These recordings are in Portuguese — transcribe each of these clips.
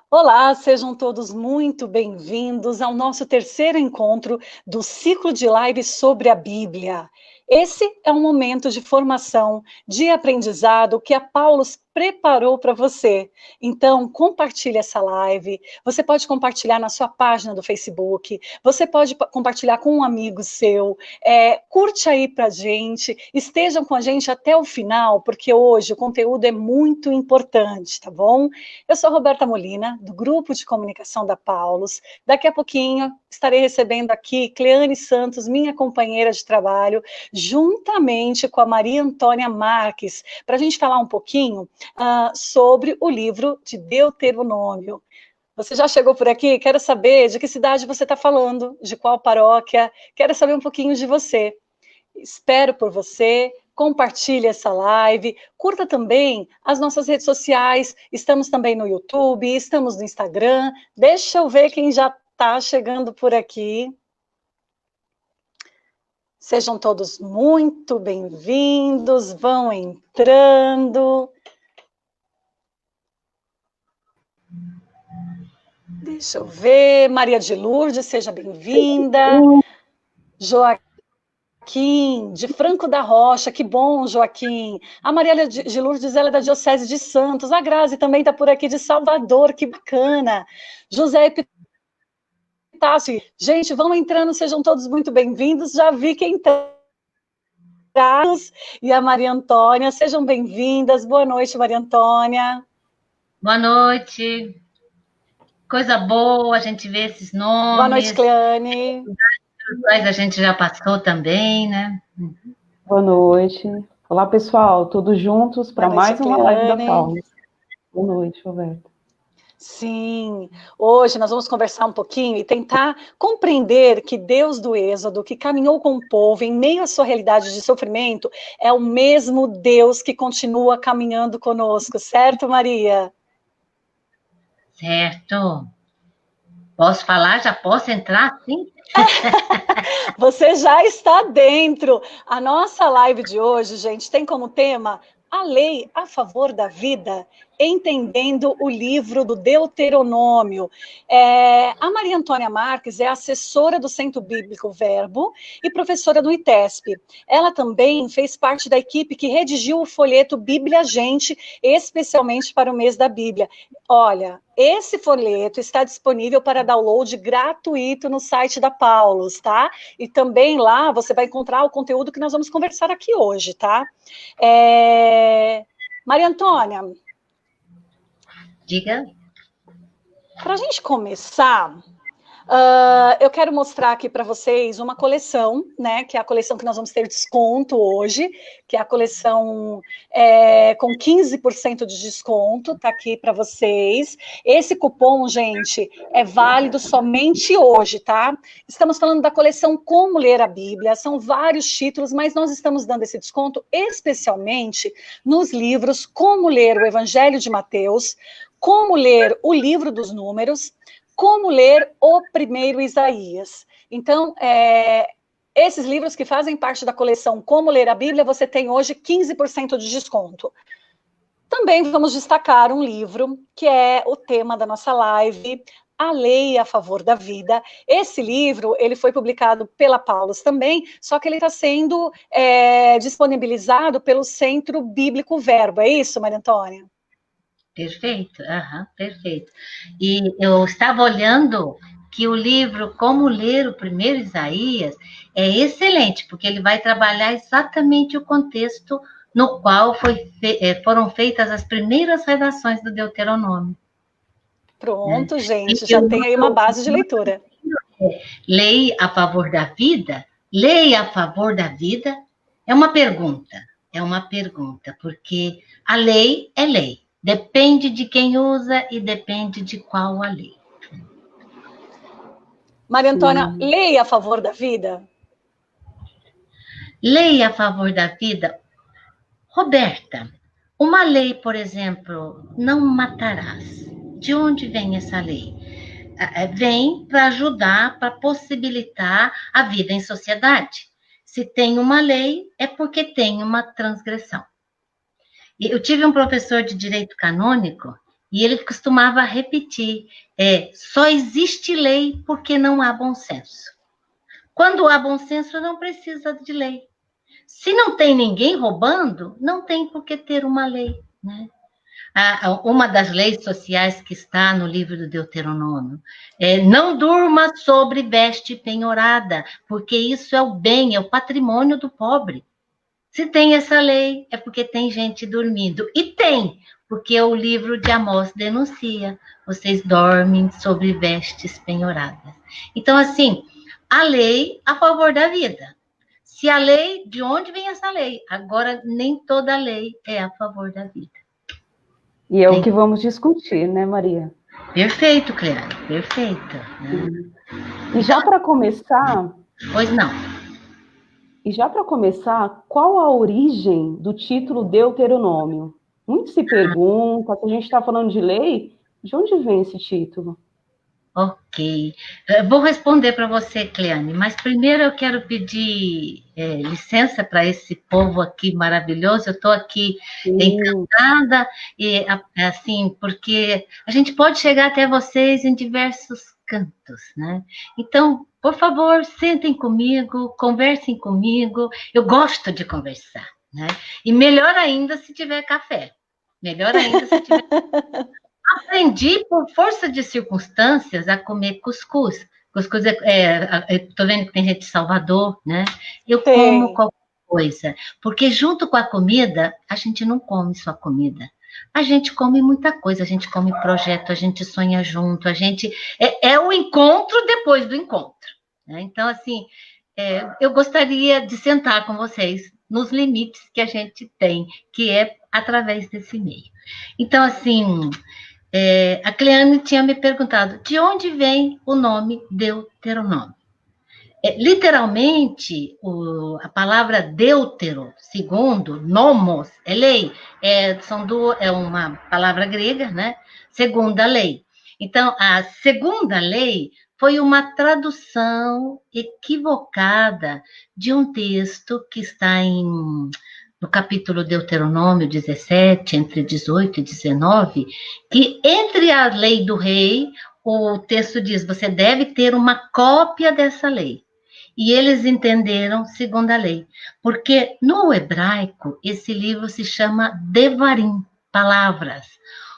Olá, sejam todos muito bem-vindos ao nosso terceiro encontro do ciclo de lives sobre a Bíblia. Esse é um momento de formação, de aprendizado que a Paulus preparou para você. Então, compartilhe essa live. Você pode compartilhar na sua página do Facebook, você pode compartilhar com um amigo seu. Curte aí para a gente, estejam com a gente até o final, porque hoje o conteúdo é muito importante, tá bom? Eu sou Roberta Molina, do Grupo de Comunicação da Paulus. Daqui a pouquinho estarei recebendo aqui Cleane Santos, minha companheira de trabalho, juntamente com a Maria Antônia Marques, para a gente falar um pouquinho sobre o livro de Deuteronômio. Você já chegou por aqui? Quero saber de que cidade você está falando, de qual paróquia. Quero saber um pouquinho de você. Espero por você, compartilhe essa live, curta também as nossas redes sociais, estamos também no YouTube, estamos no Instagram, deixa eu ver quem já está chegando por aqui. Sejam todos muito bem-vindos, vão entrando. Deixa eu ver, Maria de Lourdes, seja bem-vinda. Joaquim, de Franco da Rocha, que bom, Joaquim. A Maria de Lourdes, ela é da Diocese de Santos. A Grazi também está por aqui de Salvador, que bacana. José Epitácio. Gente, vão entrando, sejam todos muito bem-vindos. Já vi quem está. E a Maria Antônia, sejam bem-vindas. Boa noite, Maria Antônia. Boa noite. Coisa boa a gente ver esses nomes. Boa noite, Cleane. A gente já passou também, né? Boa noite. Olá, pessoal. Todos juntos para mais uma live da Paulus. Boa noite, Roberto. Sim, hoje nós vamos conversar um pouquinho e tentar compreender que Deus do Êxodo, que caminhou com o povo em meio à sua realidade de sofrimento, é o mesmo Deus que continua caminhando conosco, certo, Maria? Certo. Posso falar? Já posso entrar, sim? Você já está dentro. A nossa live de hoje, gente, tem como tema a lei a favor da vida, entendendo o livro do Deuteronômio. A Maria Antônia Marques é assessora do Centro Bíblico Verbo e professora do ITESP. Ela também fez parte da equipe que redigiu o folheto Bíblia Gente, especialmente para o mês da Bíblia. Olha, esse folheto está disponível para download gratuito no site da Paulus, tá? E também lá você vai encontrar o conteúdo que nós vamos conversar aqui hoje, tá? Maria Antônia. Diga. Para a gente começar, eu quero mostrar aqui para vocês uma coleção, né? Que é a coleção que nós vamos ter desconto hoje, que é a coleção com 15% de desconto, tá aqui para vocês. Esse cupom, gente, é válido somente hoje, tá? Estamos falando da coleção Como Ler a Bíblia, são vários títulos, mas nós estamos dando esse desconto especialmente nos livros Como Ler o Evangelho de Mateus, Como Ler o Livro dos Números, Como Ler o Primeiro Isaías. Então, esses livros que fazem parte da coleção Como Ler a Bíblia, você tem hoje 15% de desconto. Também vamos destacar um livro que é o tema da nossa live, A Lei a Favor da Vida. Esse livro, ele foi publicado pela Paulus também, só que ele está sendo disponibilizado pelo Centro Bíblico Verbo. É isso, Maria Antônia? Perfeito, perfeito. E eu estava olhando que o livro Como Ler o Primeiro Isaías é excelente, porque ele vai trabalhar exatamente o contexto no qual foram feitas as primeiras redações do Deuteronômio. Pronto, gente, já tem aí uma base de leitura. Lei a favor da vida? Lei a favor da vida? É uma pergunta, porque a lei é lei. Depende de quem usa e depende de qual a lei. Maria Antônia, lei a favor da vida? Lei a favor da vida? Roberta, uma lei, por exemplo, não matarás. De onde vem essa lei? Vem para ajudar, para possibilitar a vida em sociedade. Se tem uma lei, é porque tem uma transgressão. Eu tive um professor de direito canônico E ele costumava repetir, só existe lei porque não há bom senso. Quando há bom senso, não precisa de lei. Se não tem ninguém roubando, não tem por que ter uma lei, né? Uma das leis sociais que está no livro do Deuteronômio não durma sobre veste penhorada, porque isso é o bem, é o patrimônio do pobre. Se tem essa lei, é porque tem gente dormindo. E tem, porque o livro de Amós denuncia, vocês dormem sobre vestes penhoradas. Então, assim, a lei a favor da vida. Se a lei, de onde vem essa lei? Agora, nem toda lei é a favor da vida. E é o que vamos discutir, né, Maria? Perfeito, Cleane, perfeito. E já para começar... Pois não. E já para começar, qual a origem do título Deuteronômio? Muito se pergunta, se a gente está falando de lei, de onde vem esse título? Ok. Vou responder para você, Cleane, mas primeiro eu quero pedir licença para esse povo aqui maravilhoso. Eu estou aqui encantada, e assim, porque a gente pode chegar até vocês em diversos cantos, né? Então, por favor, sentem comigo, conversem comigo. Eu gosto de conversar, né? E melhor ainda se tiver café. Melhor ainda se tiver Aprendi, por força de circunstâncias, a comer cuscuz. Cuscuz estou vendo que tem gente de Salvador, né? Eu como qualquer coisa, porque junto com a comida, a gente não come só comida. A gente come muita coisa, a gente come projeto, a gente sonha junto, a gente... É o encontro depois do encontro, né? Então, assim, eu gostaria de sentar com vocês nos limites que a gente tem, que é através desse meio. Então, assim... a Cleane tinha me perguntado de onde vem o nome Deuteronômio. Literalmente, a palavra deutero, segundo, nomos, é lei, é uma palavra grega, né? Segunda lei. Então, a segunda lei foi uma tradução equivocada de um texto que está no capítulo Deuteronômio 17, entre 18 e 19, que entre a lei do rei, o texto diz, você deve ter uma cópia dessa lei. E eles entenderam segundo a lei. Porque no hebraico, esse livro se chama Devarim, palavras.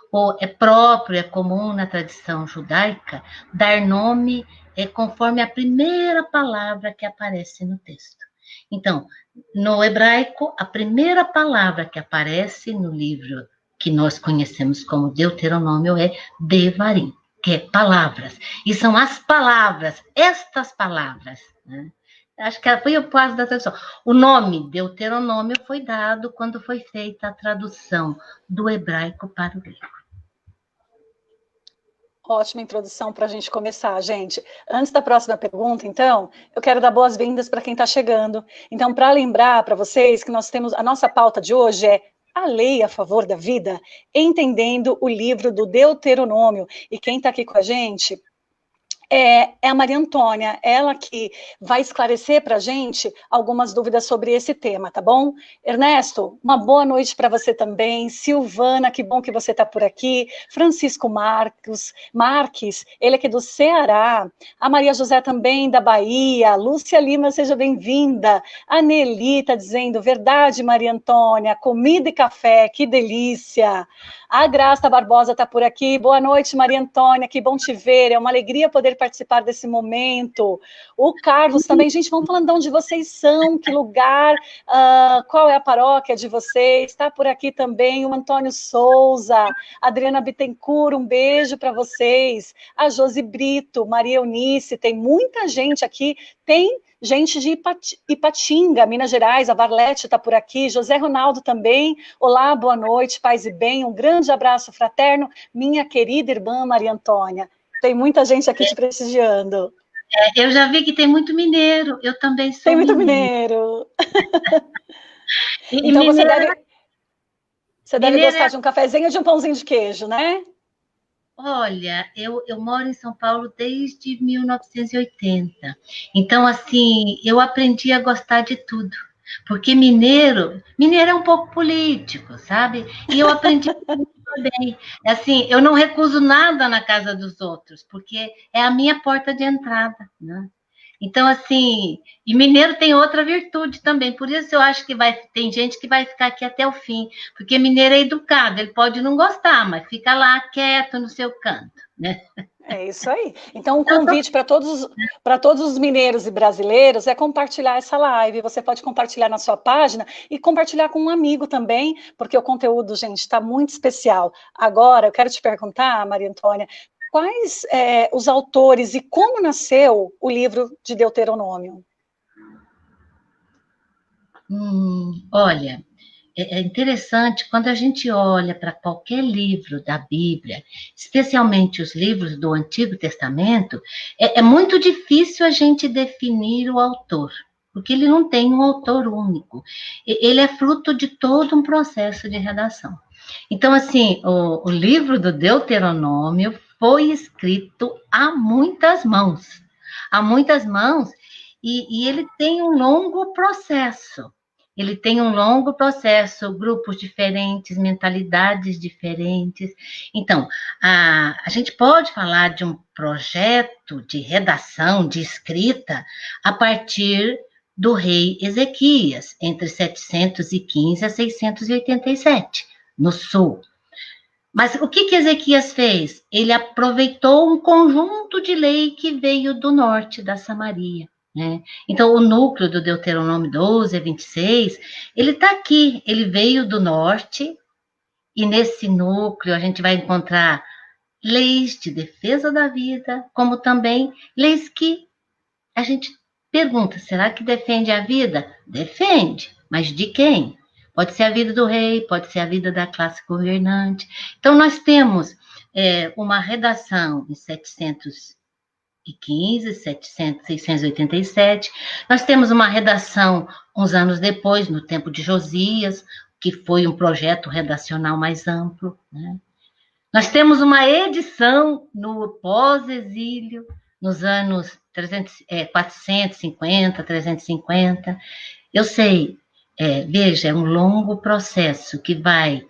Ou é próprio, é comum na tradição judaica, dar nome conforme a primeira palavra que aparece no texto. Então, no hebraico, a primeira palavra que aparece no livro que nós conhecemos como Deuteronômio é Devarim, que é palavras. E são as palavras, estas palavras, né? Acho que foi o caso da tradução. O nome Deuteronômio foi dado quando foi feita a tradução do hebraico para o grego. Ótima introdução para a gente começar, gente. Antes da próxima pergunta, então, eu quero dar boas-vindas para quem está chegando. Então, para lembrar para vocês que nós temos, a nossa pauta de hoje é a lei a favor da vida, entendendo o livro do Deuteronômio. E quem está aqui com a gente é a Maria Antônia, ela que vai esclarecer para a gente algumas dúvidas sobre esse tema, tá bom? Ernesto, uma boa noite para você também. Silvana, que bom que você está por aqui. Francisco Marques, ele aqui do Ceará. A Maria José também da Bahia. Lúcia Lima, seja bem-vinda. A Nelly está dizendo, verdade, Maria Antônia, comida e café, que delícia. A Graça Barbosa está por aqui. Boa noite, Maria Antônia, que bom te ver. É uma alegria poder participar desse momento. O Carlos também. Gente, vamos falando de onde vocês são, que lugar, qual é a paróquia de vocês. Está por aqui também o Antônio Souza, Adriana Bittencourt, um beijo para vocês. A Josi Brito, Maria Eunice, tem muita gente aqui. Tem gente de Ipatinga, Minas Gerais, a Varlete está por aqui, José Ronaldo também. Olá, boa noite, paz e bem, um grande abraço fraterno, minha querida irmã Maria Antônia. Tem muita gente aqui te prestigiando. Eu já vi que tem muito mineiro, eu também sou Tem muito mineiro. E então mineiro, você deve gostar de um cafezinho e de um pãozinho de queijo, né? Olha, eu moro em São Paulo desde 1980. Então, assim, eu aprendi a gostar de tudo. Porque mineiro é um pouco político, sabe? E eu aprendi bem. Assim, eu não recuso nada na casa dos outros, porque é a minha porta de entrada, né? Então, assim, e mineiro tem outra virtude também, por isso eu acho que tem gente que vai ficar aqui até o fim, porque mineiro é educado, ele pode não gostar, mas fica lá quieto no seu canto, né? É isso aí. Então, um convite para todos os mineiros e brasileiros é compartilhar essa live. Você pode compartilhar na sua página e compartilhar com um amigo também, porque o conteúdo, gente, está muito especial. Agora, eu quero te perguntar, Maria Antônia, quais os autores e como nasceu o livro de Deuteronômio? Olha, é interessante quando a gente olha para qualquer livro da Bíblia, especialmente os livros do Antigo Testamento, é muito difícil a gente definir o autor, porque ele não tem um autor único. Ele é fruto de todo um processo de redação. Então, assim, o livro do Deuteronômio foi escrito a muitas mãos, e ele tem um longo processo. Ele tem um longo processo, grupos diferentes, mentalidades diferentes. Então, a gente pode falar de um projeto de redação, de escrita, a partir do rei Ezequias, entre 715 a 687, no sul. Mas o que Ezequias fez? Ele aproveitou um conjunto de lei que veio do norte da Samaria. Né? Então, o núcleo do Deuteronômio 12 a 26, ele está aqui, ele veio do norte, e nesse núcleo a gente vai encontrar leis de defesa da vida, como também leis que a gente pergunta, será que defende a vida? Defende, mas de quem? Pode ser a vida do rei, pode ser a vida da classe governante. Então, nós temos uma redação em 715, 687. Nós temos uma redação uns anos depois, no tempo de Josias, que foi um projeto redacional mais amplo. Né? Nós temos uma edição no pós-exílio, nos anos 450, 350. Eu sei, veja, é um longo processo que vai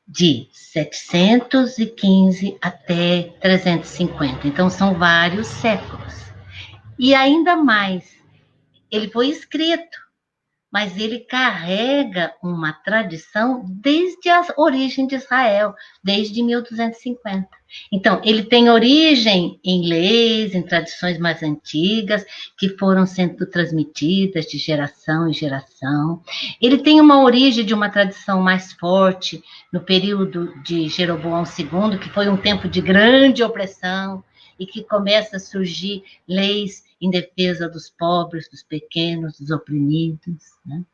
de 715 até 350. Então, são vários séculos. E ainda mais, ele foi escrito, mas ele carrega uma tradição desde a origem de Israel, desde 1250. Então, ele tem origem em leis, em tradições mais antigas, que foram sendo transmitidas de geração em geração. Ele tem uma origem de uma tradição mais forte no período de Jeroboão II, que foi um tempo de grande opressão, e que começa a surgir leis em defesa dos pobres, dos pequenos, dos oprimidos, né?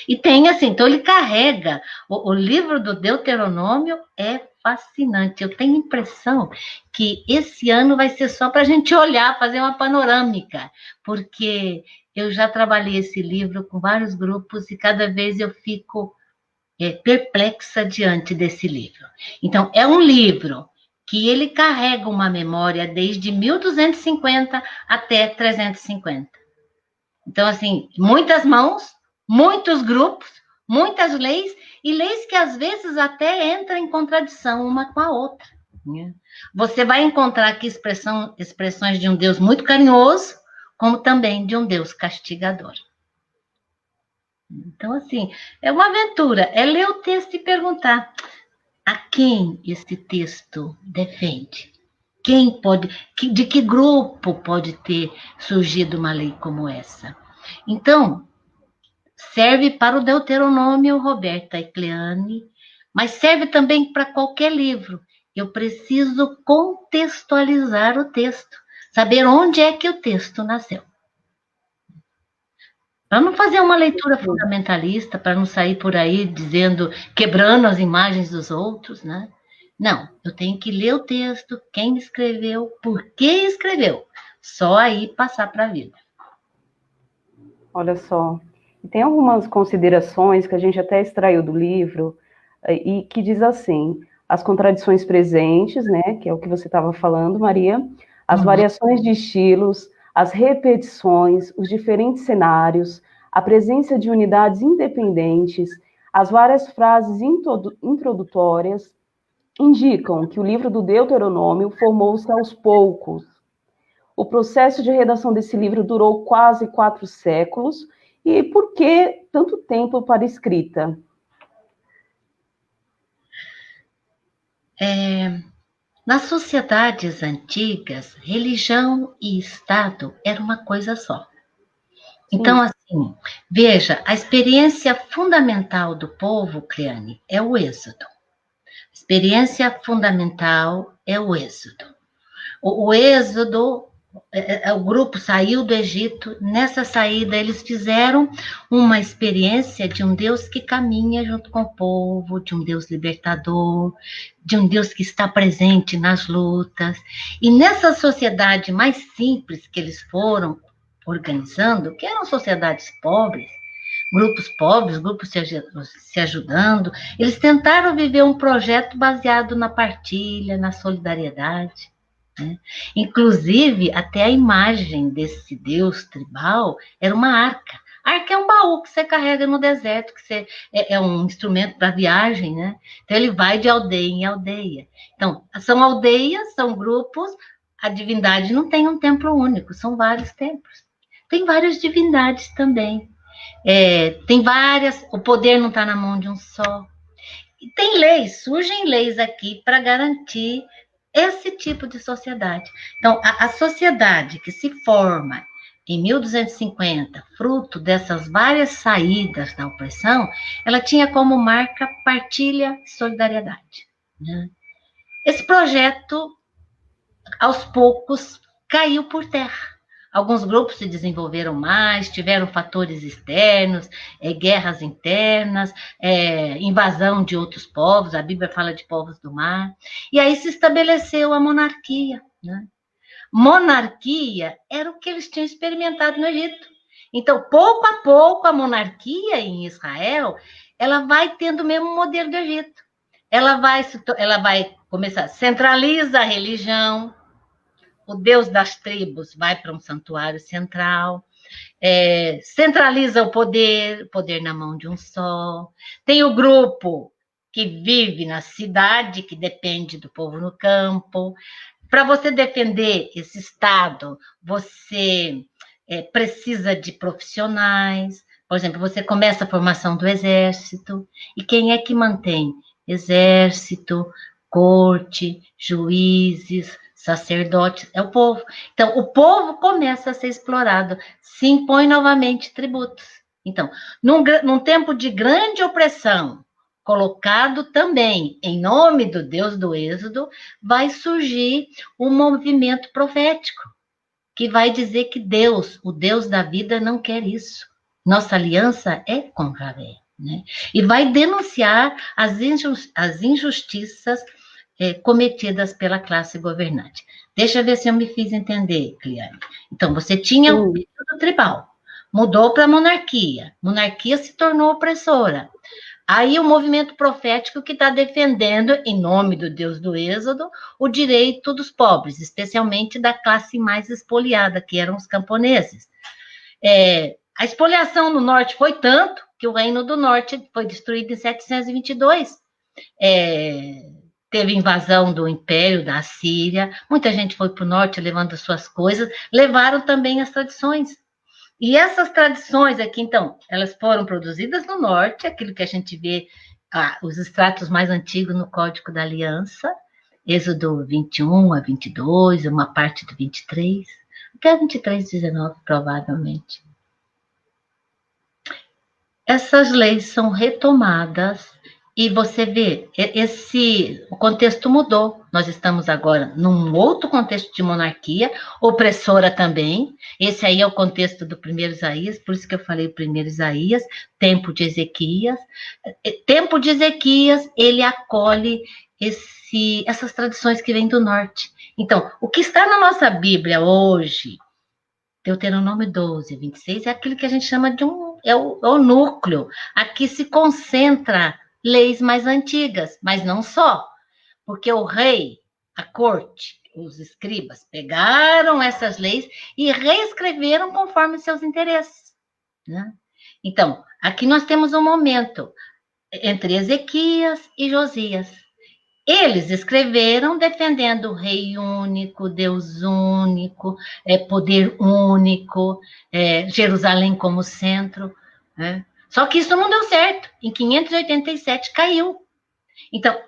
E tem assim, então ele carrega, o livro do Deuteronômio é fascinante. Eu tenho a impressão que esse ano vai ser só para a gente olhar, fazer uma panorâmica, porque eu já trabalhei esse livro com vários grupos e cada vez eu fico perplexa diante desse livro. Então, é um livro que ele carrega uma memória desde 1250 até 350. Então, assim, muitas mãos, muitos grupos, muitas leis, e leis que às vezes até entram em contradição uma com a outra. Né? Você vai encontrar aqui expressões de um Deus muito carinhoso, como também de um Deus castigador. Então, assim, é uma aventura, é ler o texto e perguntar: a quem esse texto defende? Quem pode, de que grupo pode ter surgido uma lei como essa? Então, serve para o Deuteronômio, Roberta Ecleane, mas serve também para qualquer livro. Eu preciso contextualizar o texto, saber onde é que o texto nasceu. Para não fazer uma leitura fundamentalista, para não sair por aí dizendo, quebrando as imagens dos outros, né? Não, eu tenho que ler o texto, quem escreveu, por que escreveu. Só aí passar para a vida. Olha só, tem algumas considerações que a gente até extraiu do livro, e que diz assim: as contradições presentes, né, que é o que você estava falando, Maria, as variações de estilos, as repetições, os diferentes cenários, a presença de unidades independentes, as várias frases introdutórias, indicam que o livro do Deuteronômio formou-se aos poucos. O processo de redação desse livro durou quase 4 séculos. E por que tanto tempo para escrita? Nas sociedades antigas, religião e Estado era uma coisa só. Então, assim, veja, a experiência fundamental do povo, Cleane, é o êxodo. A experiência fundamental é o êxodo. O êxodo, o grupo saiu do Egito, nessa saída eles fizeram uma experiência de um Deus que caminha junto com o povo, de um Deus libertador, de um Deus que está presente nas lutas. E nessa sociedade mais simples que eles foram organizando, que eram sociedades pobres, grupos se ajudando, eles tentaram viver um projeto baseado na partilha, na solidariedade. Né? Inclusive, até a imagem desse Deus tribal era uma arca. A arca é um baú que você carrega no deserto, que é um instrumento para viagem, né? Então, ele vai de aldeia em aldeia. Então, são aldeias, são grupos, a divindade não tem um templo único, são vários templos. Tem várias divindades também. Tem várias, o poder não está na mão de um só. E tem leis, surgem leis aqui para garantir esse tipo de sociedade. Então, a sociedade que se forma em 1250, fruto dessas várias saídas da opressão, ela tinha como marca partilha e solidariedade. Né? Esse projeto, aos poucos, caiu por terra. Alguns grupos se desenvolveram mais, tiveram fatores externos, guerras internas, invasão de outros povos, a Bíblia fala de povos do mar, e aí se estabeleceu a monarquia. Né? Monarquia era o que eles tinham experimentado no Egito. Então, pouco a pouco, a monarquia em Israel, ela vai tendo o mesmo modelo do Egito. Ela vai começar, centraliza a religião, o Deus das tribos vai para um santuário central, centraliza o poder na mão de um só. Tem o grupo que vive na cidade, que depende do povo no campo. Para você defender esse Estado, você precisa de profissionais. Por exemplo, você começa a formação do exército. E quem é que mantém? Exército, corte, juízes, sacerdotes, é o povo. Então, o povo começa a ser explorado, se impõe novamente tributos. Então, num tempo de grande opressão, colocado também em nome do Deus do Êxodo, vai surgir um movimento profético, que vai dizer que Deus, o Deus da vida, não quer isso. Nossa aliança é com Javé. Né? E vai denunciar as injustiças cometidas pela classe governante. Deixa eu ver se eu me fiz entender, Cleane. Então, você tinha o período tribal, mudou para a monarquia se tornou opressora. Aí o movimento profético que está defendendo, em nome do Deus do Êxodo, o direito dos pobres, especialmente da classe mais expoliada, que eram os camponeses. A expoliação no norte foi tanto que o Reino do Norte foi destruído em 722. Teve invasão do Império, da Assíria, muita gente foi para o norte levando as suas coisas, levaram também as tradições. E essas tradições aqui, então, elas foram produzidas no norte, aquilo que a gente vê, os extratos mais antigos no Código da Aliança, Êxodo 21 a 22, uma parte do 23, até 23, 19, provavelmente. Essas leis são retomadas e você vê, o contexto mudou. Nós estamos agora num outro contexto de monarquia, opressora também. Esse aí é o contexto do primeiro Isaías, por isso que eu falei o primeiro Isaías, tempo de Ezequias. Tempo de Ezequias, ele acolhe essas tradições que vêm do norte. Então, o que está na nossa Bíblia hoje, Deuteronômio 12, 26, é aquilo que a gente chama de é o núcleo. Aqui se concentra leis mais antigas, mas não só, porque o rei, a corte, os escribas pegaram essas leis e reescreveram conforme seus interesses. Né? Então, aqui nós temos um momento entre Ezequias e Josias. Eles escreveram defendendo o rei único, Deus único, poder único, Jerusalém como centro. Né? Só que isso não deu certo. Em 587 caiu. Então,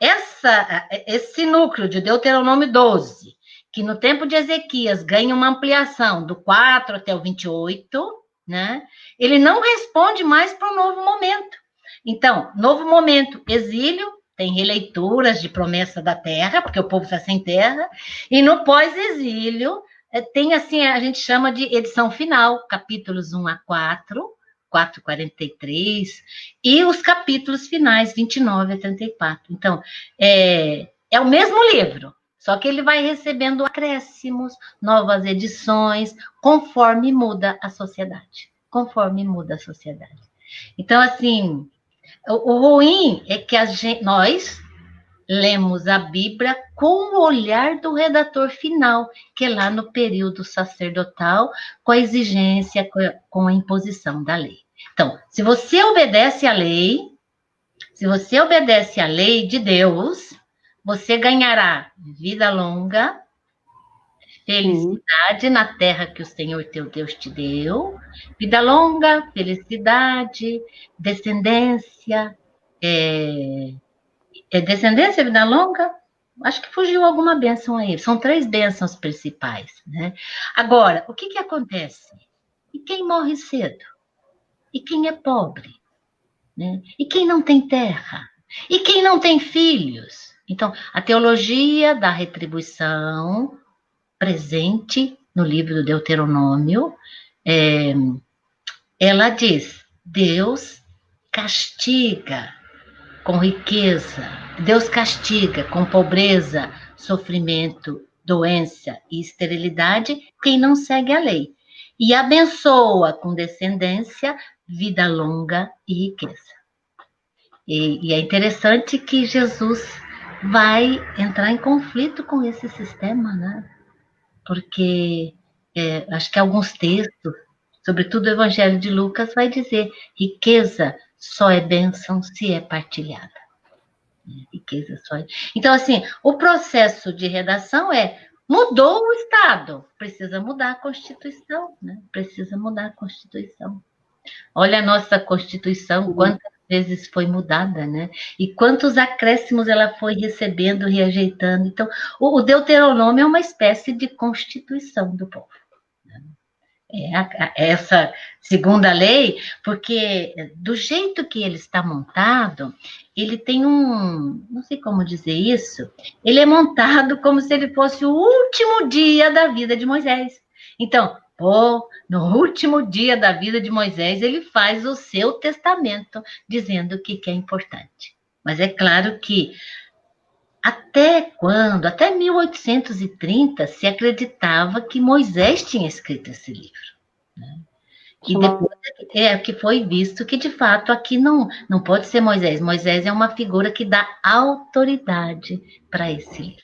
esse núcleo de Deuteronômio 12, que no tempo de Ezequias ganha uma ampliação do 4 até o 28, né? Ele não responde mais para o novo momento. Então, novo momento, exílio, tem releituras de promessa da terra, porque o povo está sem terra, e no pós-exílio, tem assim, a gente chama de edição final, capítulos 1 a 4, 4:43, e os capítulos finais, 29 a 34. Então, é o mesmo livro, só que ele vai recebendo acréscimos, novas edições, conforme muda a sociedade. Conforme muda a sociedade. Então, assim, o ruim é que nós lemos a Bíblia com o olhar do redator final, que é lá no período sacerdotal, com a exigência, com a imposição da lei. Então, se você obedece à lei, de Deus, você ganhará vida longa, felicidade na terra que o Senhor teu Deus te deu, vida longa, felicidade, descendência, descendência, vida longa? Acho que fugiu alguma bênção aí. São 3 bênçãos principais, né? Agora, o que acontece? E quem morre cedo? E quem é pobre? Né? E quem não tem terra? E quem não tem filhos? Então, a teologia da retribuição presente no livro do Deuteronômio, ela diz, Deus castiga com riqueza, Deus castiga com pobreza, sofrimento, doença e esterilidade quem não segue a lei. E abençoa com descendência, vida longa e riqueza. E é interessante que Jesus vai entrar em conflito com esse sistema, né? Porque acho que alguns textos, sobretudo o Evangelho de Lucas, vai dizer riqueza só é bênção se é partilhada. Riqueza só é... Então, assim, o processo de redação mudou o Estado, precisa mudar a Constituição, né? Precisa mudar a Constituição. Olha a nossa Constituição, quantas vezes foi mudada, né? E quantos acréscimos ela foi recebendo, reajeitando. Então, o Deuteronômio é uma espécie de Constituição do povo. Essa segunda lei, porque do jeito que ele está montado, ele tem não sei como dizer isso, ele é montado como se ele fosse o último dia da vida de Moisés. Então, no último dia da vida de Moisés, ele faz o seu testamento, dizendo o que é importante. Mas é claro que até 1830, se acreditava que Moisés tinha escrito esse livro. Né? E depois que foi visto que, de fato, aqui não pode ser Moisés. Moisés é uma figura que dá autoridade para esse livro.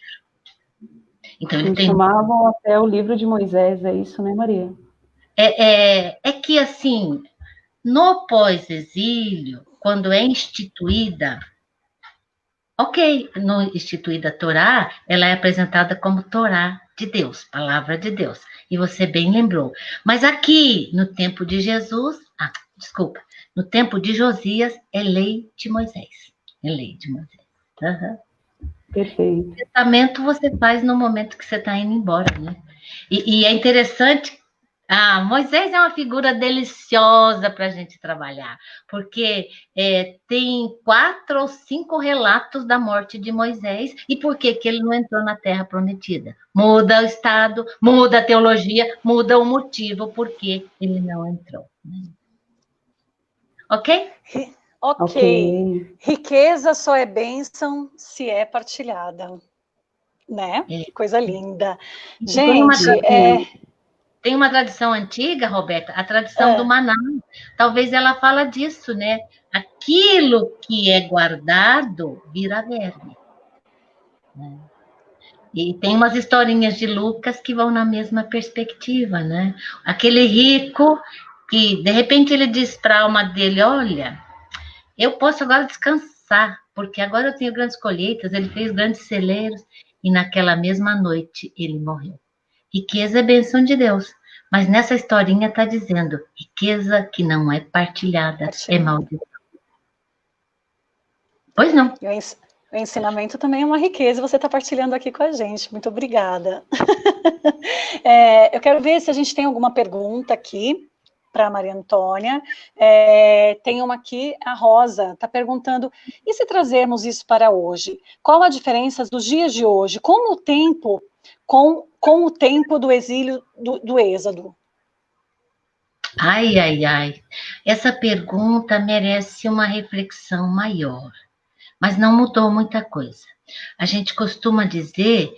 Então, ele chamavam até o livro de Moisés, é isso, né, Maria? É que, assim, no pós-exílio, quando é instituída... Ok, no instituída a Torá, ela é apresentada como Torá de Deus, palavra de Deus. E você bem lembrou. Mas aqui, no tempo de no tempo de Josias, é lei de Moisés. É lei de Moisés. Uhum. Perfeito. O testamento você faz no momento que você está indo embora, né? E é interessante... Moisés é uma figura deliciosa para a gente trabalhar, porque tem 4 ou 5 relatos da morte de Moisés, e por que ele não entrou na Terra Prometida? Muda o Estado, muda a teologia, muda o motivo por que ele não entrou. Ok? Ok. Riqueza só é bênção se é partilhada. Né? Que coisa linda. Gente, Tem uma tradição antiga, Roberta, a tradição do maná. Talvez ela fala disso, né? Aquilo que é guardado vira verme. Né? E tem umas historinhas de Lucas que vão na mesma perspectiva, né? Aquele rico que de repente ele diz para a alma dele, olha, eu posso agora descansar, porque agora eu tenho grandes colheitas, ele fez grandes celeiros, e naquela mesma noite ele morreu. Riqueza é bênção de Deus, mas nessa historinha está dizendo, riqueza que não é partilhada é maldição. Pois não. O ensinamento também é uma riqueza, você está partilhando aqui com a gente, muito obrigada. Eu quero ver se a gente tem alguma pergunta aqui para a Maria Antônia. Tem uma aqui, a Rosa está perguntando, e se trazermos isso para hoje? Qual a diferença dos dias de hoje com o tempo, com o tempo do exílio, do êxodo? Ai, ai, ai. Essa pergunta merece uma reflexão maior, mas não mudou muita coisa. A gente costuma dizer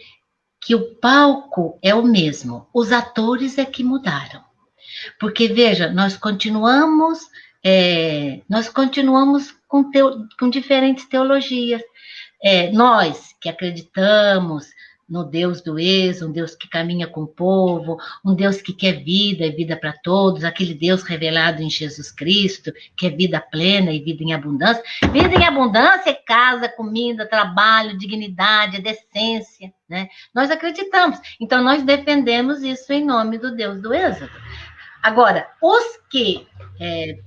que o palco é o mesmo, os atores é que mudaram. Porque, veja, nós continuamos com diferentes teologias. Nós que acreditamos no Deus do êxodo, um Deus que caminha com o povo, um Deus que quer vida e vida para todos, aquele Deus revelado em Jesus Cristo, que é vida plena e vida em abundância. Vida em abundância é casa, comida, trabalho, dignidade, decência, né? Nós acreditamos. Então, nós defendemos isso em nome do Deus do êxodo. Agora, os que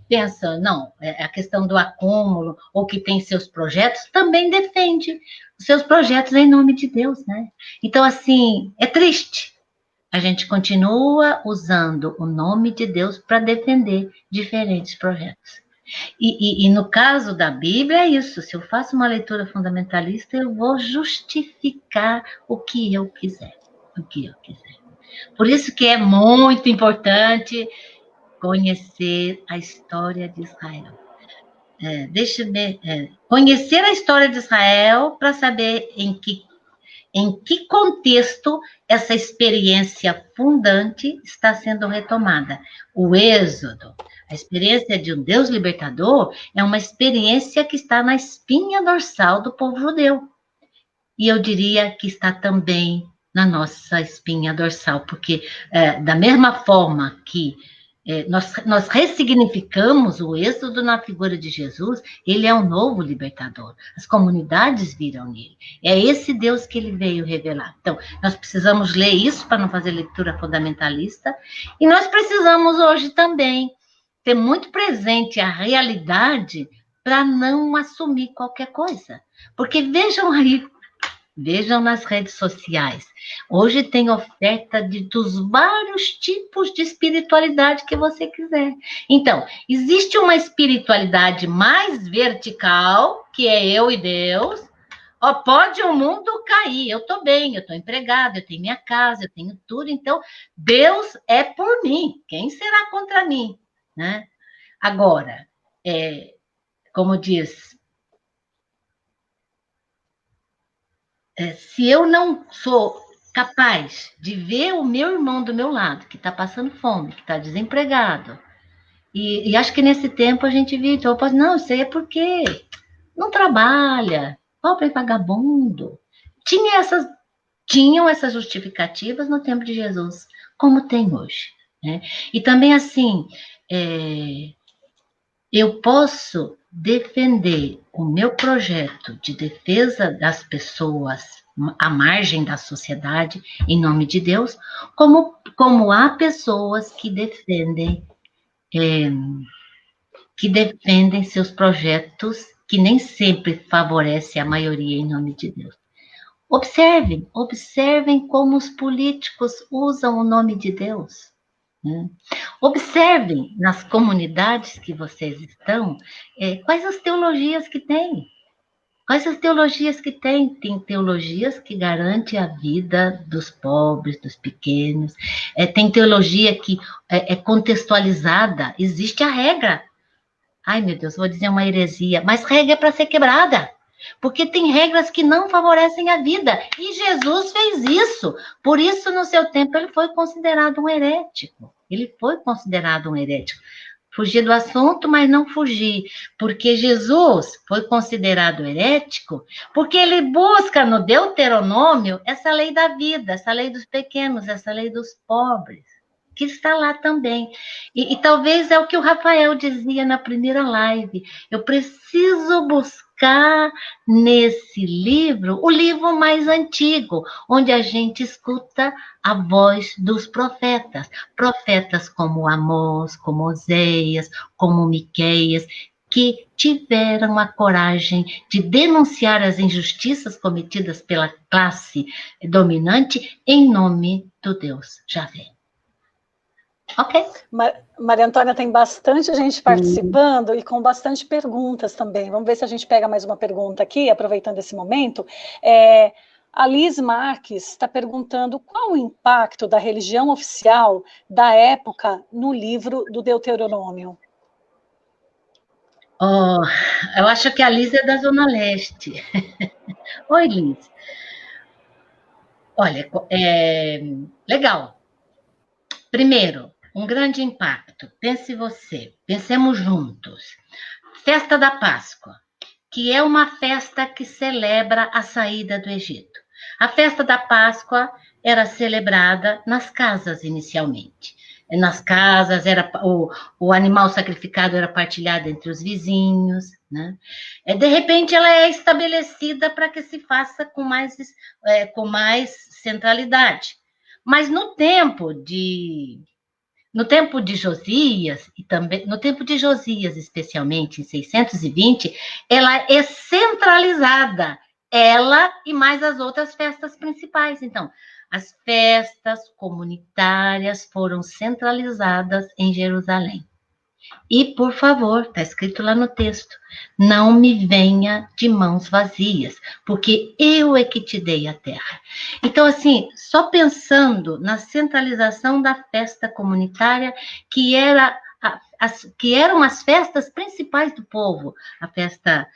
pensam, não, a questão do acúmulo, ou que tem seus projetos, também defende os seus projetos em nome de Deus, né? Então, assim, é triste. A gente continua usando o nome de Deus para defender diferentes projetos. E no caso da Bíblia é isso, se eu faço uma leitura fundamentalista, eu vou justificar o que eu quiser, Por isso que é muito importante conhecer a história de Israel. Conhecer a história de Israel para saber em que contexto essa experiência fundante está sendo retomada. O êxodo, a experiência de um Deus libertador, é uma experiência que está na espinha dorsal do povo judeu. E eu diria que está também na nossa espinha dorsal, porque da mesma forma que nós ressignificamos o êxodo na figura de Jesus, ele é um novo libertador. As comunidades viram nele. É esse Deus que ele veio revelar. Então, nós precisamos ler isso para não fazer leitura fundamentalista, e nós precisamos hoje também ter muito presente a realidade para não assumir qualquer coisa. Porque vejam aí, vejam nas redes sociais. Hoje tem oferta dos vários tipos de espiritualidade que você quiser. Então, existe uma espiritualidade mais vertical, que é eu e Deus. Pode o mundo cair, eu estou bem, eu estou empregado, eu tenho minha casa, eu tenho tudo. Então, Deus é por mim. Quem será contra mim? Né? Agora, como diz... se eu não sou capaz de ver o meu irmão do meu lado, que está passando fome, que está desempregado, e acho que nesse tempo a gente viu, então eu posso, não, isso aí é porque não trabalha, pobre vagabundo. Tinham essas justificativas no tempo de Jesus, como tem hoje. Né? E também assim, eu posso defender o meu projeto de defesa das pessoas à margem da sociedade, em nome de Deus, como há pessoas que defendem seus projetos que nem sempre favorecem a maioria em nome de Deus. Observem como os políticos usam o nome de Deus. Observem nas comunidades que vocês estão, quais as teologias que tem. Quais as teologias que tem? Tem teologias que garantem a vida dos pobres, dos pequenos. Tem teologia que é contextualizada. Existe a regra. Ai, meu Deus, vou dizer uma heresia. Mas regra é para ser quebrada. Porque tem regras que não favorecem a vida. E Jesus fez isso. Por isso, no seu tempo, ele foi considerado um herético. Fugir do assunto, mas não fugir. Porque Jesus foi considerado herético, porque ele busca no Deuteronômio essa lei da vida, essa lei dos pequenos, essa lei dos pobres. que está lá também. E talvez é o que o Rafael dizia na primeira live. Eu preciso buscar nesse livro o livro mais antigo, onde a gente escuta a voz dos profetas. Profetas como Amós, como Oséias, como Miqueias, que tiveram a coragem de denunciar as injustiças cometidas pela classe dominante em nome do Deus Javé. Ok. Maria Antônia, tem bastante gente participando e com bastante perguntas também. Vamos ver se a gente pega mais uma pergunta aqui, aproveitando esse momento. A Liz Marques está perguntando qual o impacto da religião oficial da época no livro do Deuteronômio. Oh, eu acho que a Liz é da Zona Leste. Oi, Liz. Olha, legal. Primeiro, um grande impacto. Pensemos juntos. Festa da Páscoa, que é uma festa que celebra a saída do Egito. A festa da Páscoa era celebrada nas casas inicialmente. Nas casas, o animal sacrificado era partilhado entre os vizinhos, né? De repente, ela é estabelecida para que se faça com mais centralidade. Mas no tempo de Josias, e também no tempo de Josias, especialmente em 620, ela é centralizada, ela e mais as outras festas principais. Então, as festas comunitárias foram centralizadas em Jerusalém. E, por favor, está escrito lá no texto, não me venha de mãos vazias, porque eu é que te dei a terra. Então, assim, só pensando na centralização da festa comunitária, que eram as festas principais do povo, a festa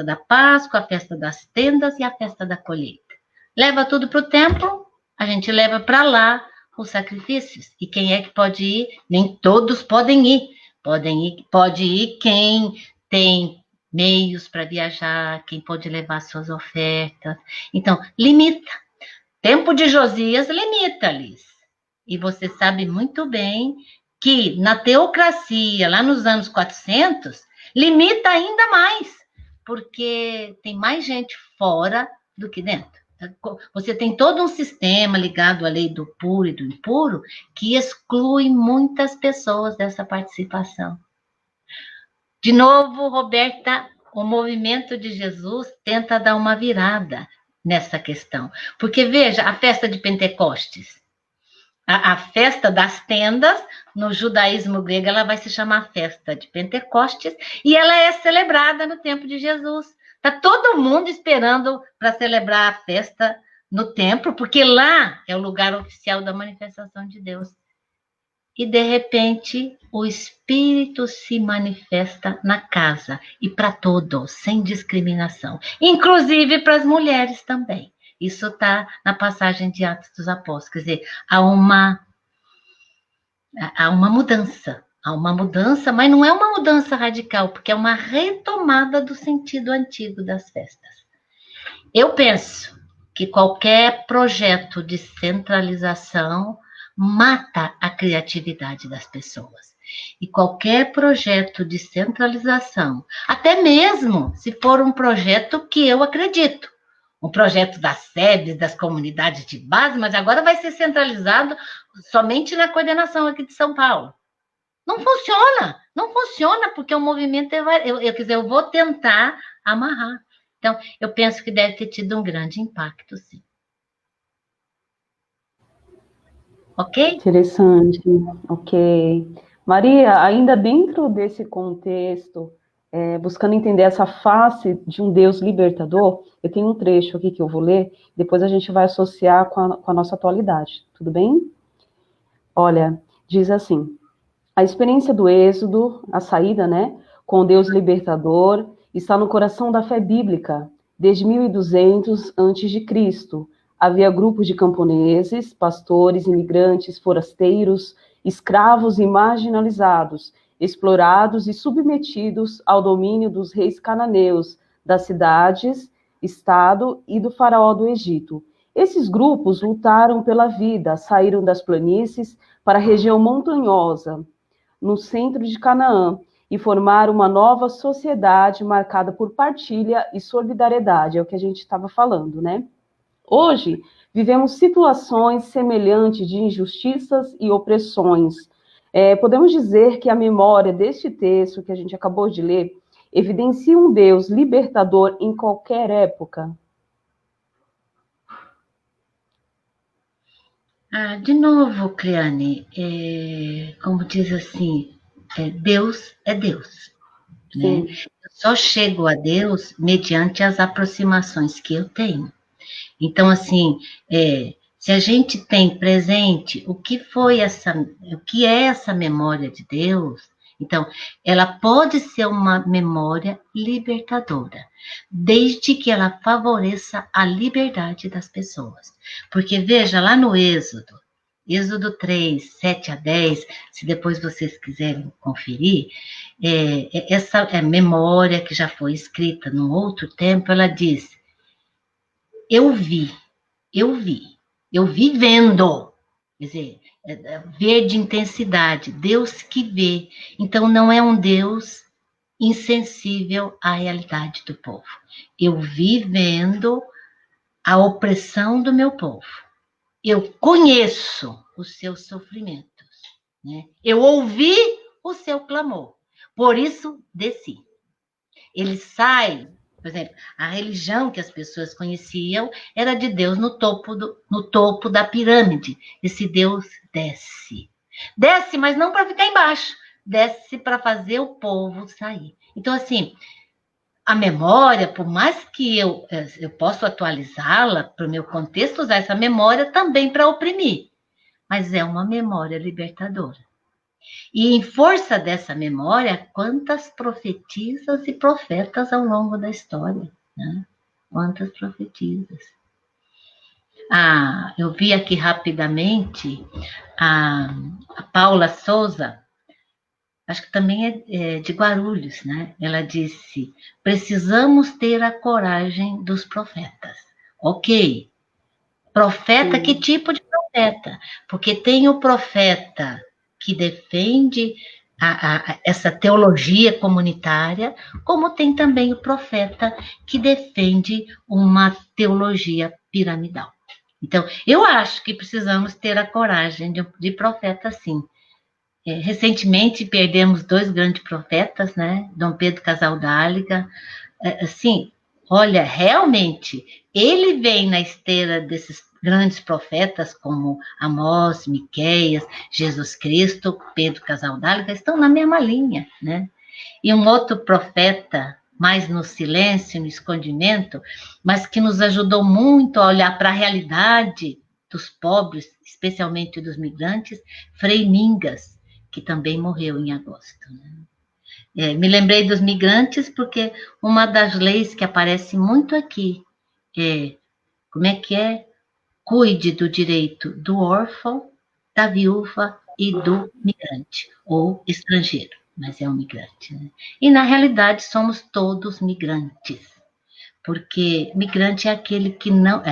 da Páscoa, a festa das tendas e a festa da colheita. Leva tudo para o templo, a gente leva para lá os sacrifícios. E quem é que pode ir? Nem todos podem ir. Pode ir quem tem meios para viajar, quem pode levar suas ofertas. Então, limita. Tempo de Josias limita, Liz. E você sabe muito bem que na teocracia, lá nos anos 400, limita ainda mais, porque tem mais gente fora do que dentro. Você tem todo um sistema ligado à lei do puro e do impuro que exclui muitas pessoas dessa participação. De novo, Roberta, o movimento de Jesus tenta dar uma virada nessa questão. Porque, veja, a festa de Pentecostes, a festa das tendas, no judaísmo grego, ela vai se chamar festa de Pentecostes, e ela é celebrada no tempo de Jesus. Está todo mundo esperando para celebrar a festa no templo, porque lá é o lugar oficial da manifestação de Deus. E, de repente, o Espírito se manifesta na casa e para todos, sem discriminação. Inclusive para as mulheres também. Isso está na passagem de Atos dos Apóstolos. Quer dizer, há uma mudança. Há uma mudança, mas não é uma mudança radical, porque é uma retomada do sentido antigo das festas. Eu penso que qualquer projeto de centralização mata a criatividade das pessoas. E qualquer projeto de centralização, até mesmo se for um projeto que eu acredito, um projeto das SEBs, das comunidades de base, mas agora vai ser centralizado somente na coordenação aqui de São Paulo. Não funciona, porque o movimento eu vou tentar amarrar. Então, eu penso que deve ter tido um grande impacto, sim. Ok? Interessante, ok. Maria, ainda dentro desse contexto, buscando entender essa face de um Deus libertador, eu tenho um trecho aqui que eu vou ler, depois a gente vai associar com a nossa atualidade, tudo bem? Olha, diz assim: a experiência do êxodo, a saída, né, com Deus libertador, está no coração da fé bíblica. Desde 1200 a.C., havia grupos de camponeses, pastores, imigrantes, forasteiros, escravos e marginalizados, explorados e submetidos ao domínio dos reis cananeus, das cidades, estado e do faraó do Egito. Esses grupos lutaram pela vida, saíram das planícies para a região montanhosa, no centro de Canaã, e formaram uma nova sociedade marcada por partilha e solidariedade, é o que a gente estava falando, né? Hoje, vivemos situações semelhantes de injustiças e opressões. Podemos dizer que a memória deste texto que a gente acabou de ler evidencia um Deus libertador em qualquer época. De novo, Cleane, como diz assim, Deus é Deus, né? Eu só chego a Deus mediante as aproximações que eu tenho. Então, assim, se a gente tem presente o que é essa memória de Deus, então, ela pode ser uma memória libertadora, desde que ela favoreça a liberdade das pessoas. Porque, veja, lá no Êxodo 3, 7 a 10, se depois vocês quiserem conferir, essa memória que já foi escrita num outro tempo, ela diz: eu vi vendo. Quer dizer, ver de intensidade, Deus que vê. Então, não é um Deus insensível à realidade do povo. Eu vi vendo a opressão do meu povo. Eu conheço os seus sofrimentos, né? Eu ouvi o seu clamor. Por isso, desci. Ele sai. Por exemplo, a religião que as pessoas conheciam era de Deus no topo da pirâmide. Esse Deus desce. Desce, mas não para ficar embaixo. Desce para fazer o povo sair. Então, assim, a memória, por mais que eu possa atualizá-la para o meu contexto, usar essa memória também para oprimir. Mas é uma memória libertadora. E em força dessa memória, quantas profetisas e profetas ao longo da história, né? Quantas profetisas. Eu vi aqui rapidamente a Paula Souza, acho que também é de Guarulhos, né? Ela disse: precisamos ter a coragem dos profetas. Ok. Profeta, que tipo de profeta? Porque tem o profeta que defende essa teologia comunitária, como tem também o profeta que defende uma teologia piramidal. Então, eu acho que precisamos ter a coragem de profeta, sim. Recentemente, perdemos 2 grandes profetas, né? Dom Pedro Casaldáliga. Assim, olha, realmente, ele vem na esteira desses grandes profetas como Amós, Miqueias, Jesus Cristo, Pedro Casaldáliga, estão na mesma linha, né? E um outro profeta, mais no silêncio, no escondimento, mas que nos ajudou muito a olhar para a realidade dos pobres, especialmente dos migrantes, Frei Mingas, que também morreu em agosto, né? Me lembrei dos migrantes porque uma das leis que aparece muito aqui como é que é? Cuide do direito do órfão, da viúva e do migrante, ou estrangeiro, mas é um migrante, né? E na realidade somos todos migrantes, porque migrante é aquele que não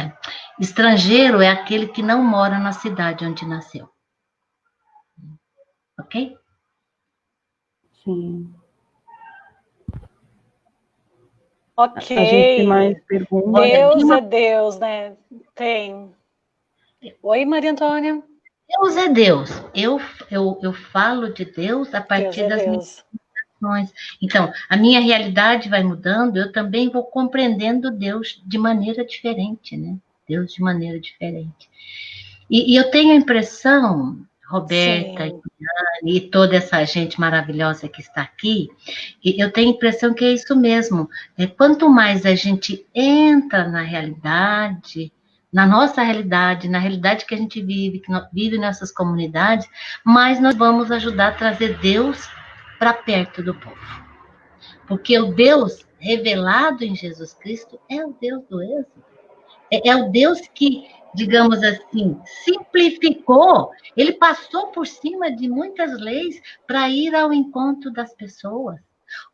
estrangeiro é aquele que não mora na cidade onde nasceu. Ok? Sim. Ok. A gente tem mais perguntas. Deus é Deus, né? Tem. Oi, Maria Antônia. Deus é Deus. Eu falo de Deus a partir das minhas emoções. Então, a minha realidade vai mudando, eu também vou compreendendo Deus de maneira diferente, né? Deus de maneira diferente. E eu tenho a impressão, Roberta e toda essa gente maravilhosa que está aqui, eu tenho a impressão que é isso mesmo. Quanto mais a gente entra na realidade, na nossa realidade, na realidade que a gente vive, que vive nessas comunidades, mais nós vamos ajudar a trazer Deus para perto do povo. Porque o Deus revelado em Jesus Cristo é o Deus do Êxodo. É o Deus que, digamos assim, simplificou, ele passou por cima de muitas leis para ir ao encontro das pessoas.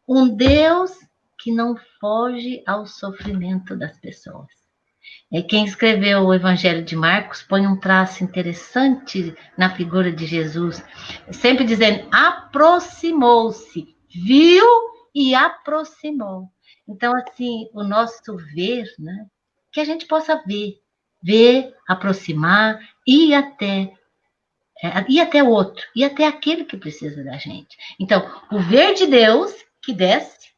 Um Deus que não foge ao sofrimento das pessoas. Quem escreveu o Evangelho de Marcos põe um traço interessante na figura de Jesus, sempre dizendo, aproximou-se, viu e aproximou. Então, assim, o nosso ver, né, que a gente possa ver, aproximar, ir até o outro, ir até aquele que precisa da gente. Então, o ver de Deus que desce,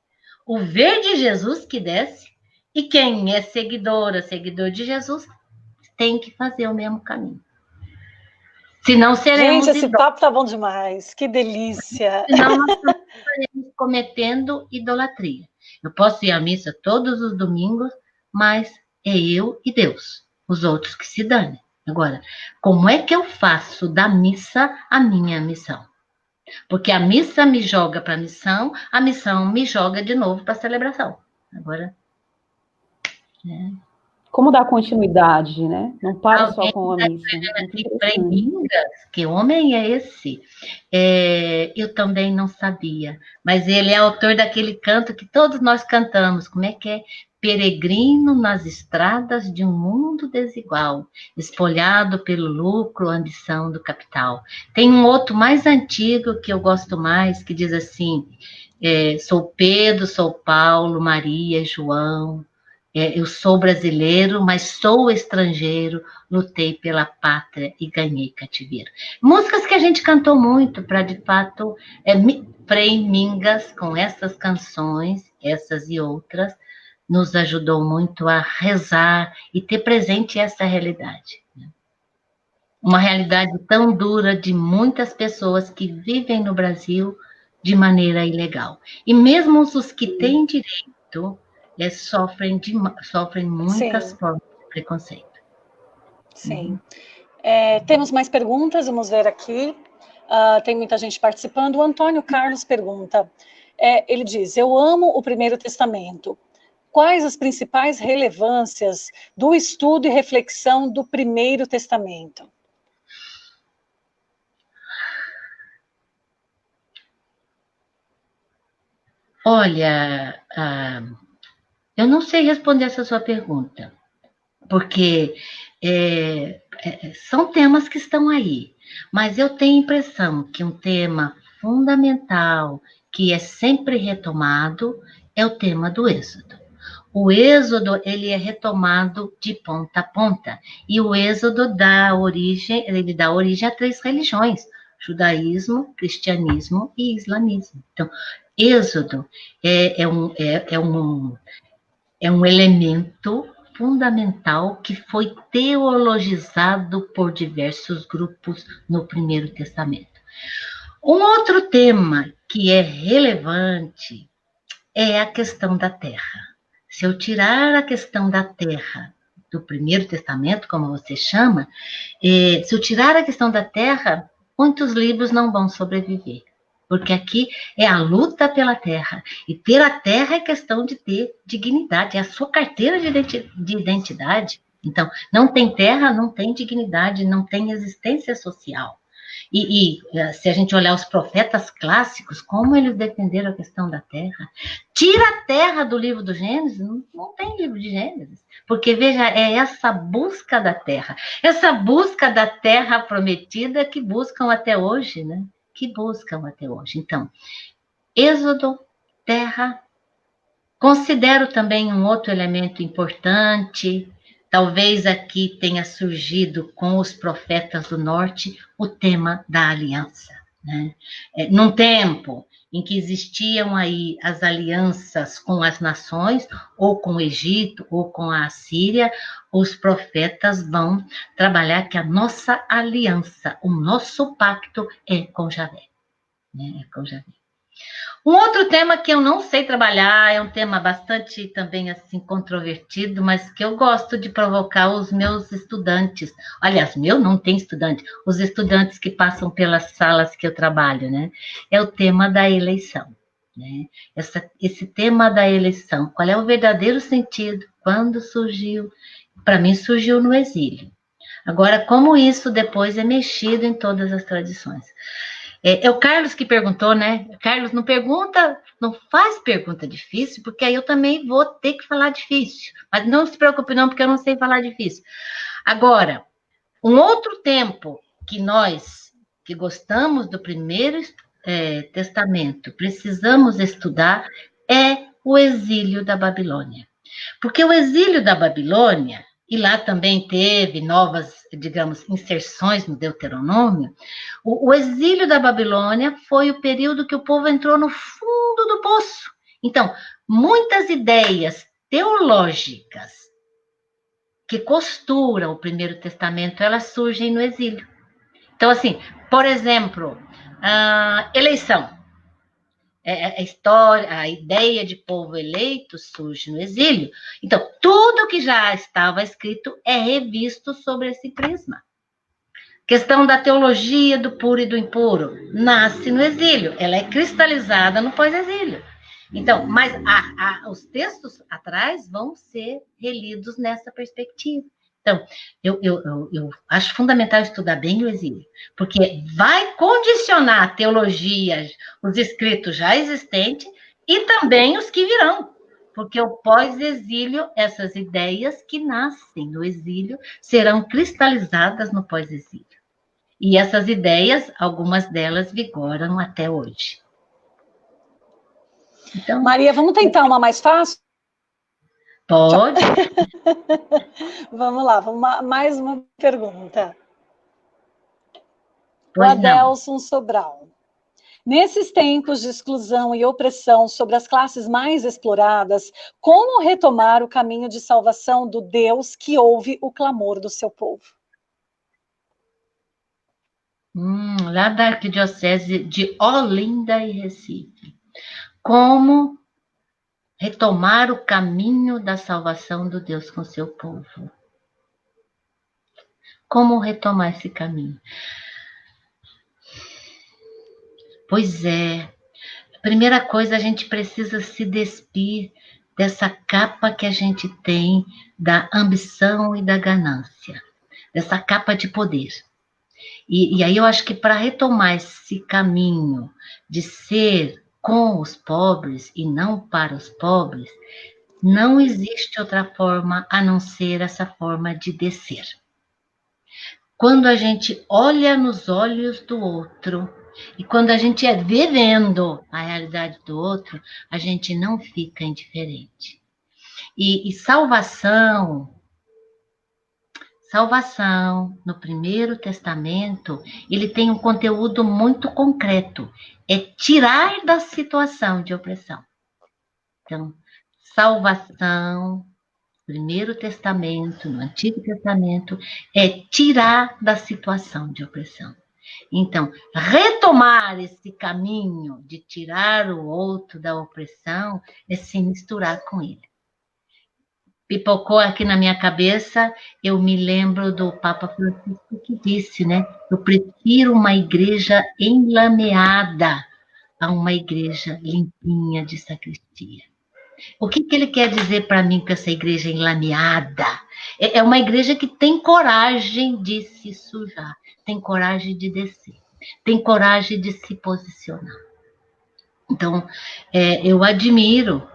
o ver de Jesus que desce, e quem é seguidor de Jesus, tem que fazer o mesmo caminho. Senão seremos Gente, esse papo tá bom demais, que delícia. Senão nós estaremos cometendo idolatria. Eu posso ir à missa todos os domingos, mas é eu e Deus, os outros que se danem. Agora, como é que eu faço da missa a minha missão? Porque a missa me joga para a missão me joga de novo para a celebração. Agora, Como dar continuidade, né? Não para só com a missa. Frei Mingas, que homem é esse? Eu também não sabia, mas ele é autor daquele canto que todos nós cantamos. Como é que é? Peregrino nas estradas de um mundo desigual, espolhado pelo lucro, ambição do capital. Tem um outro mais antigo que eu gosto mais, que diz assim, sou Pedro, sou Paulo, Maria, João, eu sou brasileiro, mas sou estrangeiro, lutei pela pátria e ganhei cativeiro. Músicas que a gente cantou muito para, de fato, Frei Mingas, com essas canções, essas e outras, nos ajudou muito a rezar e ter presente essa realidade. Uma realidade tão dura de muitas pessoas que vivem no Brasil de maneira ilegal. E mesmo os que têm direito, sofrem muitas formas de preconceito. Sim. Temos mais perguntas, vamos ver aqui. Tem muita gente participando. O Antônio Carlos pergunta, ele diz, eu amo o Primeiro Testamento. Quais as principais relevâncias do estudo e reflexão do Primeiro Testamento? Olha, eu não sei responder essa sua pergunta, porque são temas que estão aí, mas eu tenho a impressão que um tema fundamental, que é sempre retomado, é o tema do Êxodo. O Êxodo, ele é retomado de ponta a ponta, e o Êxodo dá origem a 3 religiões, judaísmo, cristianismo e islamismo. Então, Êxodo é um elemento fundamental que foi teologizado por diversos grupos no Primeiro Testamento. Um outro tema que é relevante é a questão da terra. Se eu tirar a questão da terra do Primeiro Testamento, como você chama, se eu tirar a questão da terra, muitos livros não vão sobreviver. Porque aqui é a luta pela terra. E ter a terra é questão de ter dignidade, é a sua carteira de identidade. Então, não tem terra, não tem dignidade, não tem existência social. E se a gente olhar os profetas clássicos, como eles defenderam a questão da terra, tira a terra do livro do Gênesis, não tem livro de Gênesis. Porque, veja, é essa busca da terra prometida que buscam até hoje, né? Então, Êxodo, terra. Considero também um outro elemento importante, talvez aqui tenha surgido com os profetas do norte, o tema da aliança. Né? Num tempo em que existiam aí as alianças com as nações, ou com o Egito, ou com a Assíria, os profetas vão trabalhar que a nossa aliança, o nosso pacto é com Javé. É com Javé. Um outro tema que eu não sei trabalhar, é um tema bastante também assim controvertido, mas que eu gosto de provocar os meus estudantes. Aliás, não tem estudante, os estudantes que passam pelas salas que eu trabalho, né? É o tema da eleição. Né? Esse tema da eleição, qual é o verdadeiro sentido? Quando surgiu? Para mim, surgiu no exílio. Agora, como isso depois é mexido em todas as tradições? É o Carlos que perguntou, né? Carlos, não pergunta, não faz pergunta difícil, porque aí eu também vou ter que falar difícil. Mas não se preocupe não, porque eu não sei falar difícil. Agora, um outro tempo que nós, que gostamos do Primeiro Testamento, precisamos estudar é o exílio da Babilônia. Porque o exílio da Babilônia, e lá também teve novas, digamos, inserções no Deuteronômio, o exílio da Babilônia foi o período que o povo entrou no fundo do poço. Então, muitas ideias teológicas que costuram o Primeiro Testamento, elas surgem no exílio. Então, assim, por exemplo, a eleição. A história, a ideia de povo eleito surge no exílio. Então, tudo que já estava escrito é revisto sobre esse prisma. Questão da teologia do puro e do impuro nasce no exílio, ela é cristalizada no pós-exílio. Então, mas os textos atrás vão ser relidos nessa perspectiva. Então, eu acho fundamental estudar bem o exílio, porque vai condicionar a teologia, os escritos já existentes e também os que virão. Porque o pós-exílio, essas ideias que nascem no exílio, serão cristalizadas no pós-exílio. E essas ideias, algumas delas vigoram até hoje. Então, Maria, vamos tentar uma mais fácil? Pode. Vamos lá, mais uma pergunta. O Adelson Sobral. Nesses tempos de exclusão e opressão sobre as classes mais exploradas, como retomar o caminho de salvação do Deus que ouve o clamor do seu povo? Lá da Arquidiocese de Olinda e Recife. Como retomar o caminho da salvação do Deus com seu povo? Como retomar esse caminho? Pois é, primeira coisa, a gente precisa se despir dessa capa que a gente tem da ambição e da ganância, dessa capa de poder. E aí eu acho que para retomar esse caminho de ser com os pobres e não para os pobres, não existe outra forma a não ser essa forma de descer. Quando a gente olha nos olhos do outro, e quando a gente é vivendo a realidade do outro, a gente não fica indiferente. E salvação no Primeiro Testamento, ele tem um conteúdo muito concreto, é tirar da situação de opressão. Então, salvação, Primeiro Testamento, no Antigo Testamento, é tirar da situação de opressão. Então, retomar esse caminho de tirar o outro da opressão é se misturar com ele. Pipocou aqui na minha cabeça, eu me lembro do Papa Francisco que disse, né? Eu prefiro uma igreja enlameada a uma igreja limpinha de sacristia. O que ele quer dizer para mim com essa igreja enlameada? É uma igreja que tem coragem de se sujar, tem coragem de descer, tem coragem de se posicionar. Então, eu admiro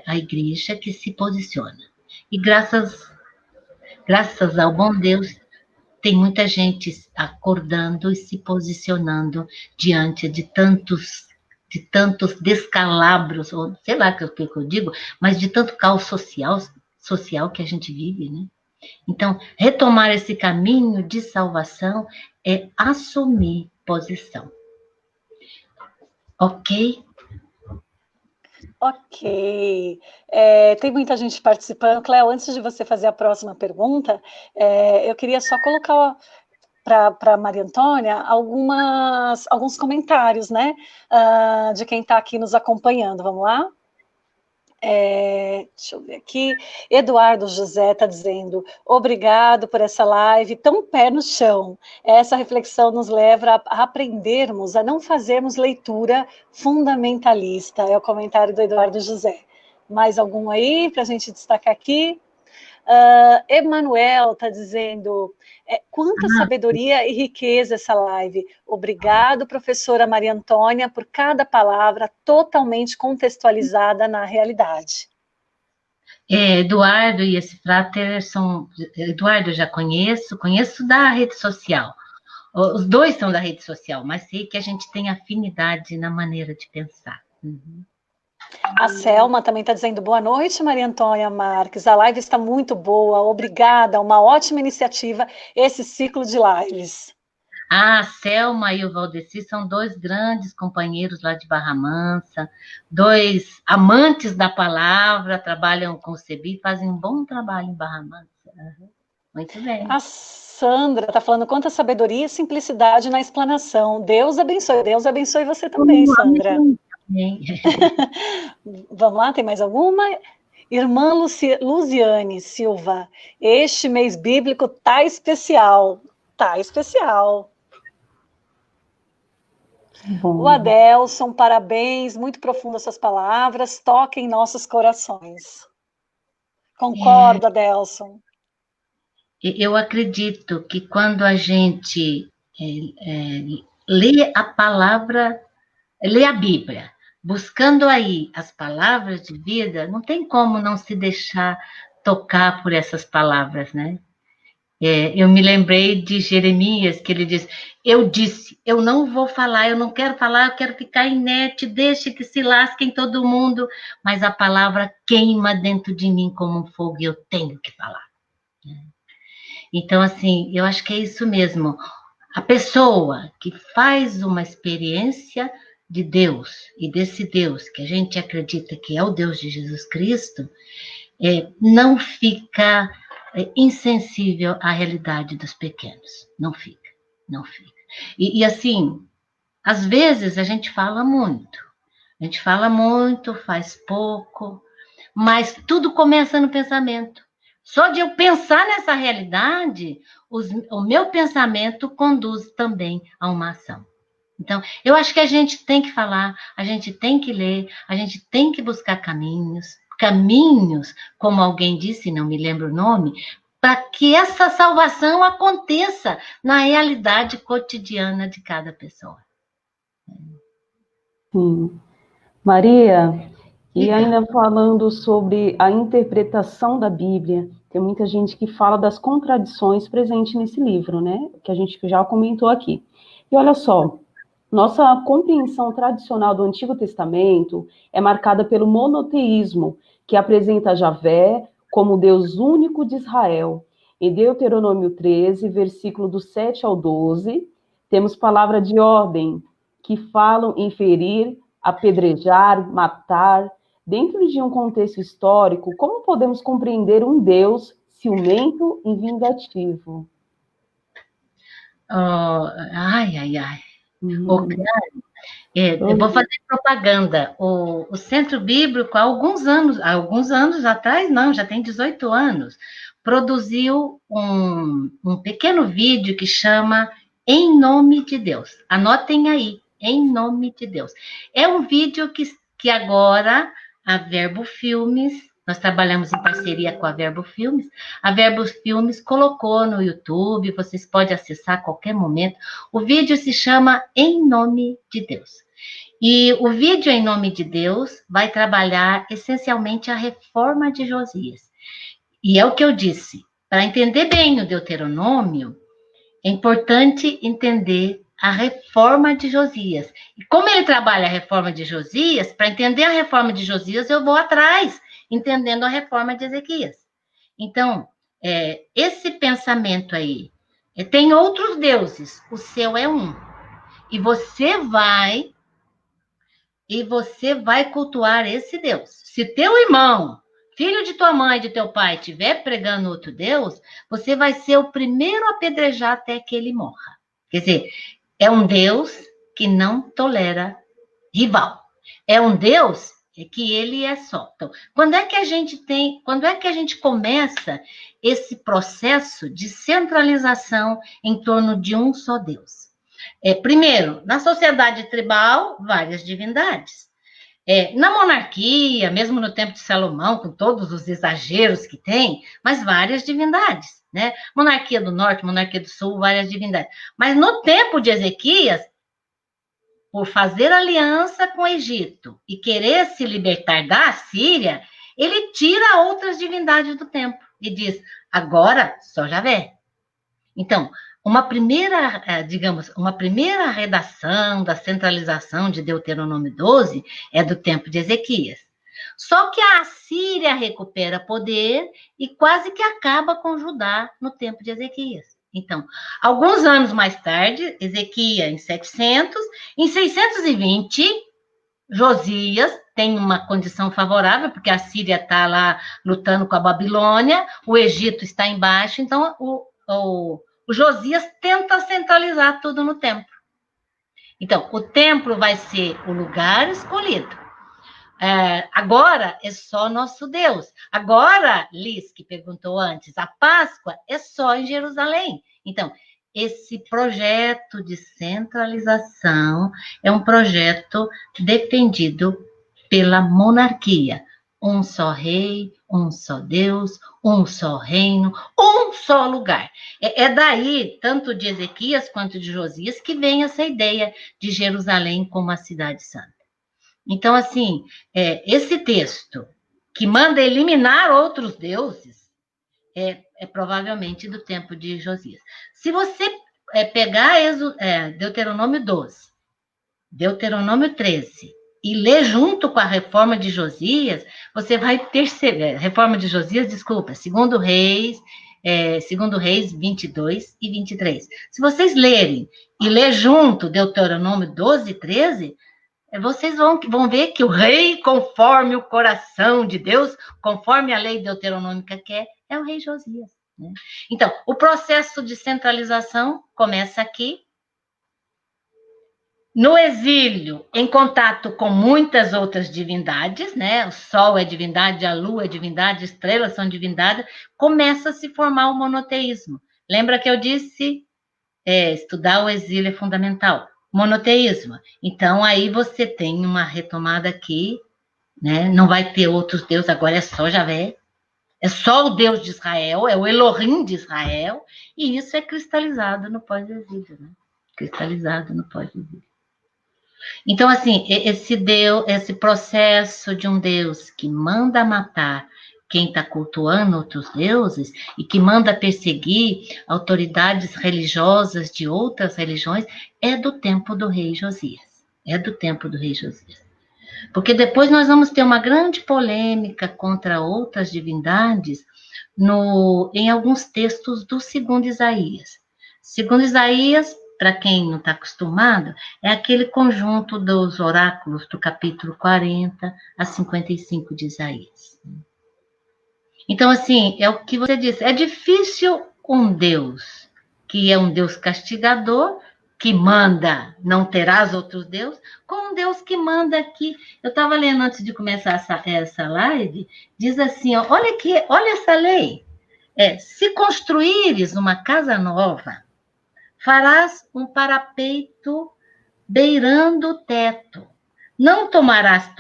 a igreja que se posiciona. E graças ao bom Deus, tem muita gente acordando e se posicionando diante de tantos descalabros, ou sei lá o que eu digo, mas de tanto caos social que a gente vive, né? Então, retomar esse caminho de salvação é assumir posição. Ok? Ok. Tem muita gente participando. Cléo, antes de você fazer a próxima pergunta, eu queria só colocar para a Maria Antônia alguns comentários, né? De quem está aqui nos acompanhando. Vamos lá? Deixa eu ver aqui. Eduardo José está dizendo: obrigado por essa live tão pé no chão. Essa reflexão nos leva a aprendermos a não fazermos leitura fundamentalista. É o comentário do Eduardo José. Mais algum aí para a gente destacar aqui? Emanuel está dizendo, quanta sabedoria e riqueza essa live. Obrigado, professora Maria Antônia, por cada palavra totalmente contextualizada na realidade. Eduardo e esse frater são... Eduardo eu já conheço da rede social. Os dois são da rede social, mas sei que a gente tem afinidade na maneira de pensar. Uhum. A Selma também está dizendo boa noite, Maria Antônia Marques. A live está muito boa, obrigada, uma ótima iniciativa, esse ciclo de lives. A Selma e o Valdeci são dois grandes companheiros lá de Barra Mansa, dois amantes da palavra, trabalham com o CEBI, fazem um bom trabalho em Barra Mansa. Uhum. Muito bem. A Sandra está falando quanta sabedoria e simplicidade na explanação. Deus abençoe você também, Sandra. Vamos lá, tem mais alguma? Irmã Luziane Silva, este mês bíblico tá especial. Tá especial. Bom. O Adelson, parabéns, muito profundas suas palavras, toquem em nossos corações. Concordo, Adelson. Eu acredito que quando a gente lê a palavra, lê a Bíblia, buscando aí as palavras de vida, não tem como não se deixar tocar por essas palavras, né? Eu me lembrei de Jeremias, que ele diz, eu disse, eu não vou falar, eu não quero falar, eu quero ficar inerte, deixe que se lasquem todo mundo, mas a palavra queima dentro de mim como um fogo e eu tenho que falar. Então, assim, eu acho que é isso mesmo. A pessoa que faz uma experiência de Deus, e desse Deus que a gente acredita que é o Deus de Jesus Cristo, não fica insensível à realidade dos pequenos. Não fica, não fica. E assim, às vezes a gente fala muito, faz pouco, mas tudo começa no pensamento. Só de eu pensar nessa realidade, o meu pensamento conduz também a uma ação. Então, eu acho que a gente tem que falar, a gente tem que ler, a gente tem que buscar caminhos, como alguém disse, não me lembro o nome, para que essa salvação aconteça na realidade cotidiana de cada pessoa. Sim. Maria, e ainda falando sobre a interpretação da Bíblia, tem muita gente que fala das contradições presentes nesse livro, né? Que a gente já comentou aqui. E olha só, nossa compreensão tradicional do Antigo Testamento é marcada pelo monoteísmo, que apresenta Javé como Deus único de Israel. Em Deuteronômio 13, versículo do 7 ao 12, temos palavra de ordem, que falam em ferir, apedrejar, matar. Dentro de um contexto histórico, como podemos compreender um Deus ciumento e vingativo? Ai. Eu vou fazer propaganda. O Centro Bíblico, há alguns anos atrás, não, já tem 18 anos, produziu um pequeno vídeo que chama Em Nome de Deus. Anotem aí, Em Nome de Deus. É um vídeo que agora a Verbo Filmes, nós trabalhamos em parceria com a Verbo Filmes, a Verbo Filmes colocou no YouTube, vocês podem acessar a qualquer momento. O vídeo se chama Em Nome de Deus. E o vídeo Em Nome de Deus vai trabalhar essencialmente a reforma de Josias. E é o que eu disse, para entender bem o Deuteronômio, é importante entender a reforma de Josias. E como ele trabalha a reforma de Josias, para entender a reforma de Josias, eu vou atrás, entendendo a reforma de Ezequias. Então, esse pensamento aí, tem outros deuses, o seu é um. E você vai cultuar esse Deus. Se teu irmão, filho de tua mãe, de teu pai, estiver pregando outro Deus, você vai ser o primeiro a apedrejar até que ele morra. Quer dizer, é um Deus que não tolera rival. É um Deus que ele é só. Então, quando é que a gente começa esse processo de centralização em torno de um só Deus? Primeiro, na sociedade tribal, várias divindades. Na monarquia, mesmo no tempo de Salomão, com todos os exageros que tem, mas várias divindades, né? Monarquia do Norte, monarquia do Sul, várias divindades. Mas no tempo de Ezequias, por fazer aliança com o Egito e querer se libertar da Assíria, ele tira outras divindades do templo e diz, agora só Javé. Então, uma primeira redação da centralização de Deuteronômio 12 é do tempo de Ezequias. Só que a Assíria recupera poder e quase que acaba com Judá no tempo de Ezequias. Então, alguns anos mais tarde, Ezequias em 700, em 620, Josias tem uma condição favorável, porque a Síria está lá lutando com a Babilônia, o Egito está embaixo, então o Josias tenta centralizar tudo no templo. Então, o templo vai ser o lugar escolhido. Agora é só nosso Deus. Agora, Liz, que perguntou antes, a Páscoa é só em Jerusalém. Então, esse projeto de centralização é um projeto defendido pela monarquia. Um só rei, um só Deus, um só reino, um só lugar. É daí, tanto de Ezequias quanto de Josias, que vem essa ideia de Jerusalém como a cidade santa. Então, assim, esse texto que manda eliminar outros deuses é provavelmente do tempo de Josias. Se você pegar Deuteronômio 12, Deuteronômio 13 e ler junto com a reforma de Josias, você vai perceber, reforma de Josias, desculpa, segundo Reis 22 e 23. Se vocês lerem e ler junto Deuteronômio 12 e 13, vocês vão ver que o rei, conforme o coração de Deus, conforme a lei deuteronômica quer, é o rei Josias. Né? Então, o processo de centralização começa aqui. No exílio, em contato com muitas outras divindades, né? O sol é divindade, a lua é divindade, as estrelas são divindades, começa a se formar o monoteísmo. Lembra que eu disse, estudar o exílio é fundamental. Monoteísmo. Então, aí você tem uma retomada aqui, né? Não vai ter outros deuses, agora é só Javé. É só o Deus de Israel, é o Elohim de Israel, e isso é cristalizado no pós-exílio, né? Cristalizado no pós-exílio. Então, assim, esse processo de um Deus que manda matar quem está cultuando outros deuses e que manda perseguir autoridades religiosas de outras religiões é do tempo do rei Josias. É do tempo do rei Josias. Porque depois nós vamos ter uma grande polêmica contra outras divindades em alguns textos do segundo Isaías. Segundo Isaías, para quem não está acostumado, é aquele conjunto dos oráculos do capítulo 40 a 55 de Isaías. Então, assim, é o que você disse, é difícil um Deus que é um Deus castigador, que manda, não terás outros deuses, com um Deus que manda aqui. Eu estava lendo antes de começar essa live, diz assim, olha essa lei, se construíres uma casa nova, farás um parapeito beirando o teto. Não tornarás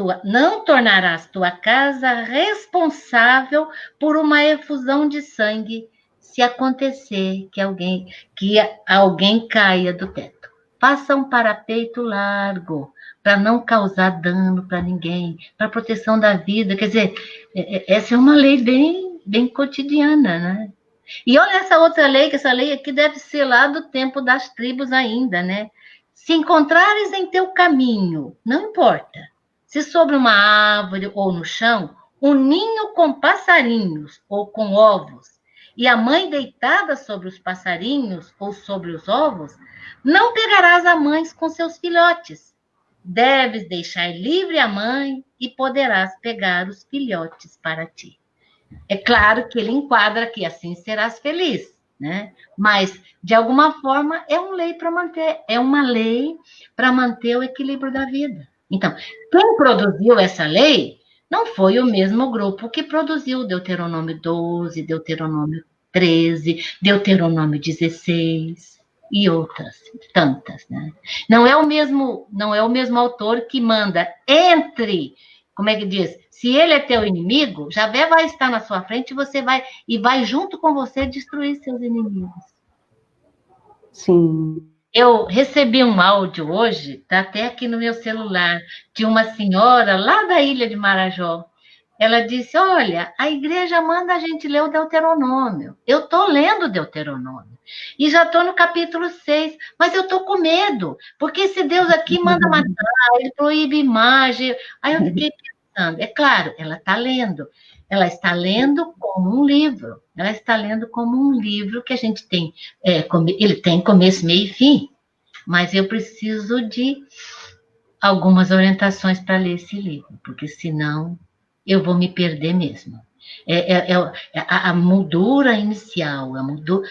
tua casa responsável por uma efusão de sangue se acontecer que alguém caia do teto. Faça um parapeito largo para não causar dano para ninguém, para proteção da vida. Quer dizer, essa é uma lei bem, bem cotidiana, né? E olha essa outra lei, que essa lei aqui deve ser lá do tempo das tribos ainda, né? Se encontrares em teu caminho, não importa, se sobre uma árvore ou no chão, um ninho com passarinhos ou com ovos, e a mãe deitada sobre os passarinhos ou sobre os ovos, não pegarás a mãe com seus filhotes. Deves deixar livre a mãe e poderás pegar os filhotes para ti. É claro que ele enquadra que assim serás feliz, né? Mas, de alguma forma, é uma lei para manter o equilíbrio da vida. Então, quem produziu essa lei não foi o mesmo grupo que produziu Deuteronômio 12, Deuteronômio 13, Deuteronômio 16. e outras tantas, né? Não é o mesmo autor que manda entre, como é que diz? Se ele é teu inimigo, Javé vai estar na sua frente e vai junto com você destruir seus inimigos. Sim. Eu recebi um áudio hoje, tá até aqui no meu celular, de uma senhora lá da ilha de Marajó. Ela disse, olha, a igreja manda a gente ler o Deuteronômio. Eu estou lendo o Deuteronômio. E já estou no capítulo 6, mas eu estou com medo, porque esse Deus aqui manda matar, ele proíbe imagem. Aí eu fiquei pensando, é claro, ela está lendo. Ela está lendo como um livro. Ela está lendo como um livro que a gente tem. Ele tem começo, meio e fim. Mas eu preciso de algumas orientações para ler esse livro, porque senão eu vou me perder mesmo. A moldura inicial, a moldura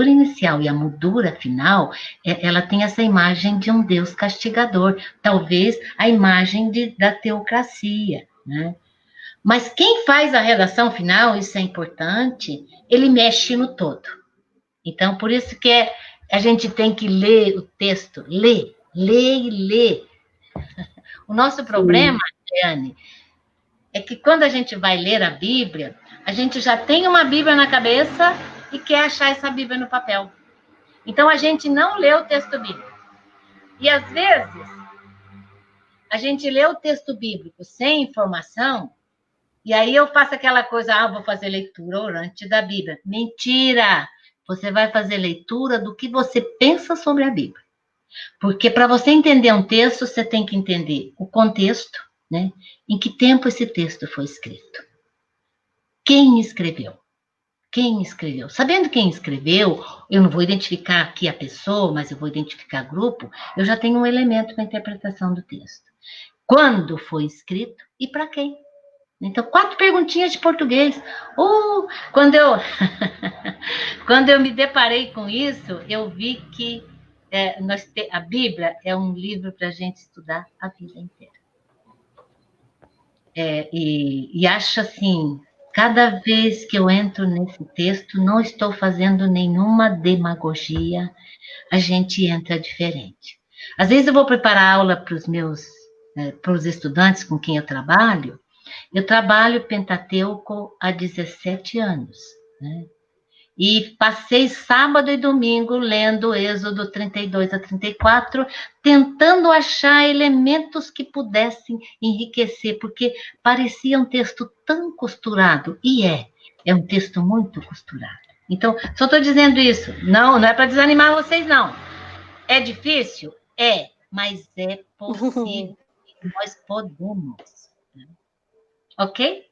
inicial e a moldura final, ela tem essa imagem de um Deus castigador, talvez a imagem da teocracia, né? Mas quem faz a redação final, isso é importante, ele mexe no todo. Então, por isso que a gente tem que ler o texto, ler e ler. O nosso problema, Jeane, é que quando a gente vai ler a Bíblia, a gente já tem uma Bíblia na cabeça e quer achar essa Bíblia no papel. Então, a gente não lê o texto bíblico. E, às vezes, a gente lê o texto bíblico sem informação, e aí eu faço aquela coisa, vou fazer leitura orante da Bíblia. Mentira! Você vai fazer leitura do que você pensa sobre a Bíblia. Porque para você entender um texto, você tem que entender o contexto, né? Em que tempo esse texto foi escrito. Quem escreveu? Quem escreveu? Sabendo quem escreveu, eu não vou identificar aqui a pessoa, mas eu vou identificar grupo, eu já tenho um elemento para a interpretação do texto. Quando foi escrito e para quem? Então, 4 perguntinhas de português. Quando eu me deparei com isso, eu vi que a Bíblia é um livro para a gente estudar a vida inteira. E acho assim, cada vez que eu entro nesse texto, não estou fazendo nenhuma demagogia, a gente entra diferente. Às vezes eu vou preparar aula para os estudantes com quem eu trabalho Pentateuco há 17 anos, né? E passei sábado e domingo lendo Êxodo 32 a 34, tentando achar elementos que pudessem enriquecer, porque parecia um texto tão costurado, e é um texto muito costurado. Então, só estou dizendo isso, não é para desanimar vocês, não. É difícil? Mas é possível, nós podemos. Ok?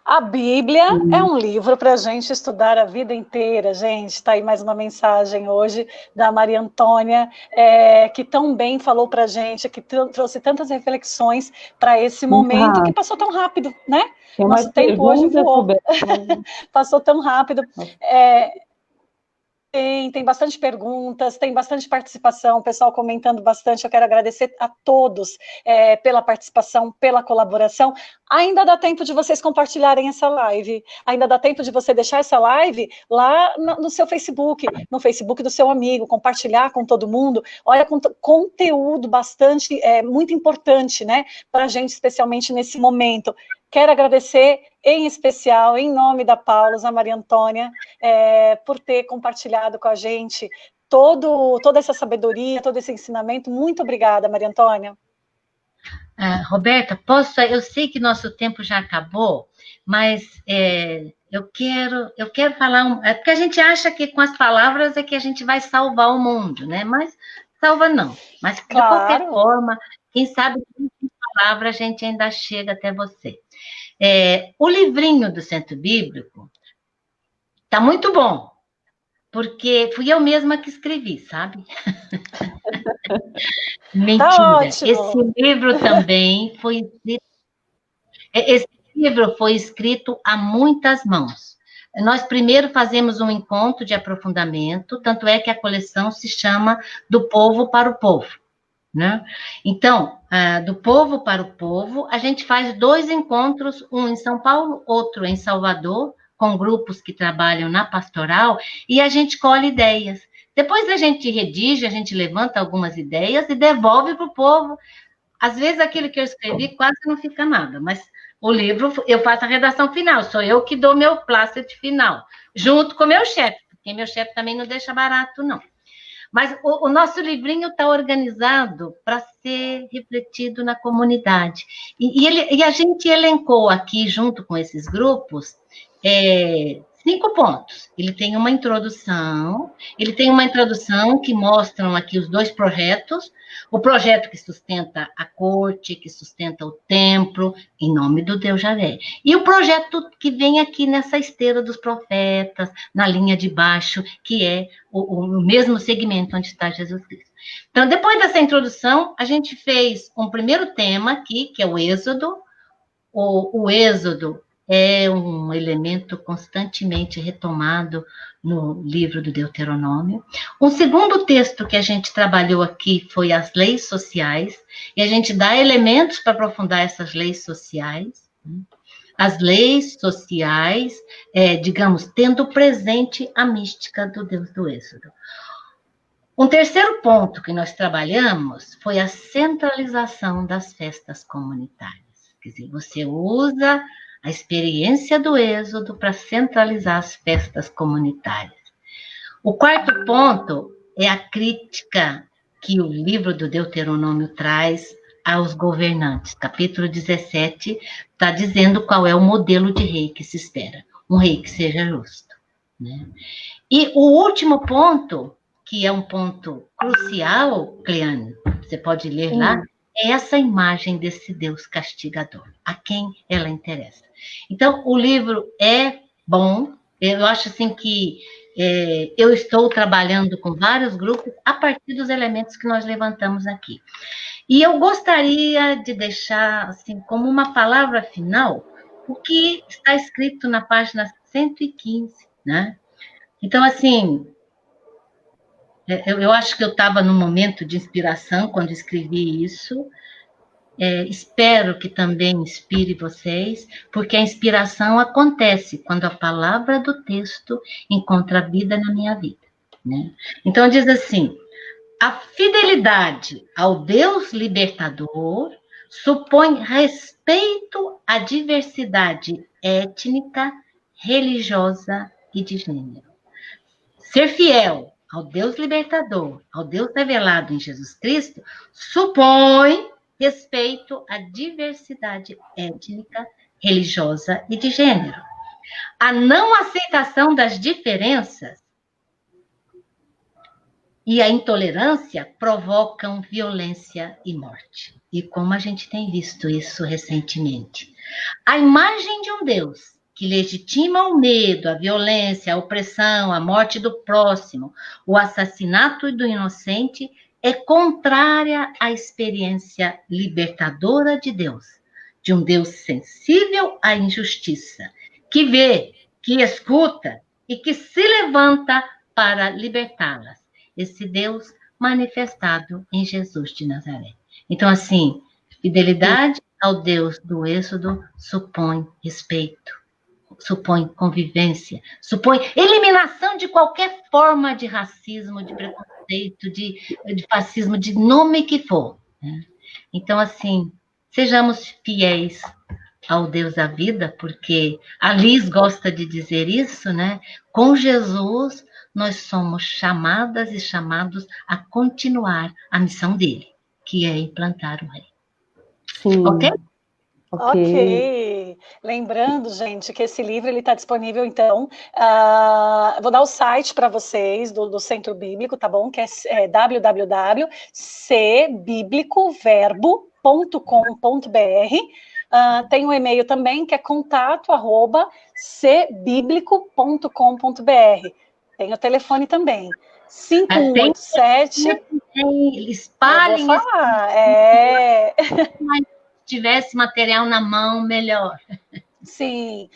A Bíblia é um livro para a gente estudar a vida inteira, gente. Está aí mais uma mensagem hoje da Maria Antônia, que tão bem falou para a gente, que trouxe tantas reflexões para esse momento, que passou tão rápido, né? Nosso tempo hoje voou. Passou tão rápido. Tem bastante perguntas, tem bastante participação, o pessoal comentando bastante. Eu quero agradecer a todos pela participação, pela colaboração. Ainda dá tempo de vocês compartilharem essa live, ainda dá tempo de você deixar essa live lá no seu Facebook, no Facebook do seu amigo, compartilhar com todo mundo. Olha, conteúdo bastante, muito importante, né, para a gente, especialmente nesse momento. Quero agradecer, em especial, em nome da Paulus, a Maria Antônia, por ter compartilhado com a gente toda essa sabedoria, todo esse ensinamento. Muito obrigada, Maria Antônia. Roberta, eu sei que nosso tempo já acabou, mas eu quero falar, porque a gente acha que com as palavras é que a gente vai salvar o mundo, né? Mas salva não. Mas, de qualquer forma, quem sabe com palavra a gente ainda chega até você. O livrinho do Centro Bíblico tá muito bom, porque fui eu mesma que escrevi, sabe? Mentira. Tá, esse livro também foi escrito. Esse livro foi escrito a muitas mãos. Nós primeiro fazemos um encontro de aprofundamento, tanto é que a coleção se chama Do Povo para o Povo, né? Então, do povo para o povo, a gente faz 2 encontros, um em São Paulo, outro em Salvador, com grupos que trabalham na pastoral e a gente colhe ideias. Depois a gente redige, a gente levanta algumas ideias e devolve para o povo. Às vezes aquilo que eu escrevi quase não fica nada, mas o livro eu faço a redação final, sou eu que dou meu plácet final, junto com meu chefe, porque meu chefe também não deixa barato, não. Mas o nosso livrinho está organizado para ser refletido na comunidade. E a gente elencou aqui, junto com esses grupos, 5 pontos. Ele tem uma introdução que mostram aqui os 2 projetos, o projeto que sustenta a corte, que sustenta o templo, em nome do Deus Javé. E o projeto que vem aqui nessa esteira dos profetas, na linha de baixo, que é o mesmo segmento onde está Jesus Cristo. Então, depois dessa introdução, a gente fez um primeiro tema aqui, que é o Êxodo. O Êxodo é um elemento constantemente retomado no livro do Deuteronômio. Um segundo texto que a gente trabalhou aqui foi as leis sociais, e a gente dá elementos para aprofundar essas leis sociais. As leis sociais, digamos, tendo presente a mística do Deus do Êxodo. Um terceiro ponto que nós trabalhamos foi a centralização das festas comunitárias. Quer dizer, você usa a experiência do Êxodo para centralizar as festas comunitárias. O quarto ponto é a crítica que o livro do Deuteronômio traz aos governantes. Capítulo 17 está dizendo qual é o modelo de rei que se espera. Um rei que seja justo, né? E o último ponto, que é um ponto crucial, Cleane, você pode ler lá, é essa imagem desse Deus castigador, a quem ela interessa. Então, o livro é bom, eu acho assim que eu estou trabalhando com vários grupos a partir dos elementos que nós levantamos aqui. E eu gostaria de deixar, assim, como uma palavra final, o que está escrito na página 115, né? Então, assim, eu acho que eu estava num momento de inspiração quando escrevi isso. Espero que também inspire vocês, porque a inspiração acontece quando a palavra do texto encontra vida na minha vida, né? Então, diz assim: a fidelidade ao Deus libertador supõe respeito à diversidade étnica, religiosa e de gênero. Ser fiel ao Deus libertador, ao Deus revelado em Jesus Cristo, supõe respeito à diversidade étnica, religiosa e de gênero. A não aceitação das diferenças e a intolerância provocam violência e morte. E como a gente tem visto isso recentemente. A imagem de um Deus que legitima o medo, a violência, a opressão, a morte do próximo, o assassinato do inocente, é contrária à experiência libertadora de Deus, de um Deus sensível à injustiça, que vê, que escuta e que se levanta para libertá-las. Esse Deus manifestado em Jesus de Nazaré. Então, assim, fidelidade ao Deus do Êxodo supõe respeito, supõe convivência, supõe eliminação de qualquer forma de racismo, de preconceito, de fascismo, de nome que for, né? Então, assim, sejamos fiéis ao Deus da vida, porque a Liz gosta de dizer isso, né? Com Jesus, nós somos chamadas e chamados a continuar a missão dele, que é implantar o reino. Sim. Ok? Ok. Lembrando, gente, que esse livro está disponível, então, vou dar o site para vocês do Centro Bíblico, tá bom? Que é www.cbiblicoverbo.com.br. Tem um e-mail também, que é contato@cbiblico.com.br. Tem o telefone também, 5187. Espalhem. Eu vou falar, Se tivesse material na mão, melhor. Sim,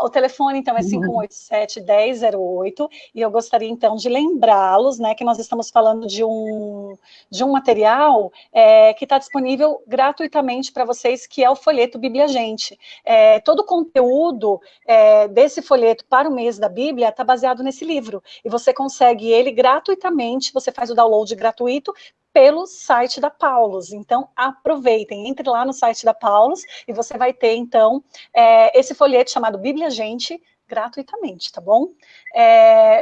o telefone então é 5187-1008, e eu gostaria então de lembrá-los, né, que nós estamos falando de um material que está disponível gratuitamente para vocês, que é o folheto Bíblia Gente. Todo o conteúdo desse folheto para o mês da Bíblia está baseado nesse livro, e você consegue ele gratuitamente, você faz o download gratuito pelo site da Paulus. Então, aproveitem, entre lá no site da Paulus e você vai ter, então, esse folheto chamado Bíblia Gente, gratuitamente, tá bom?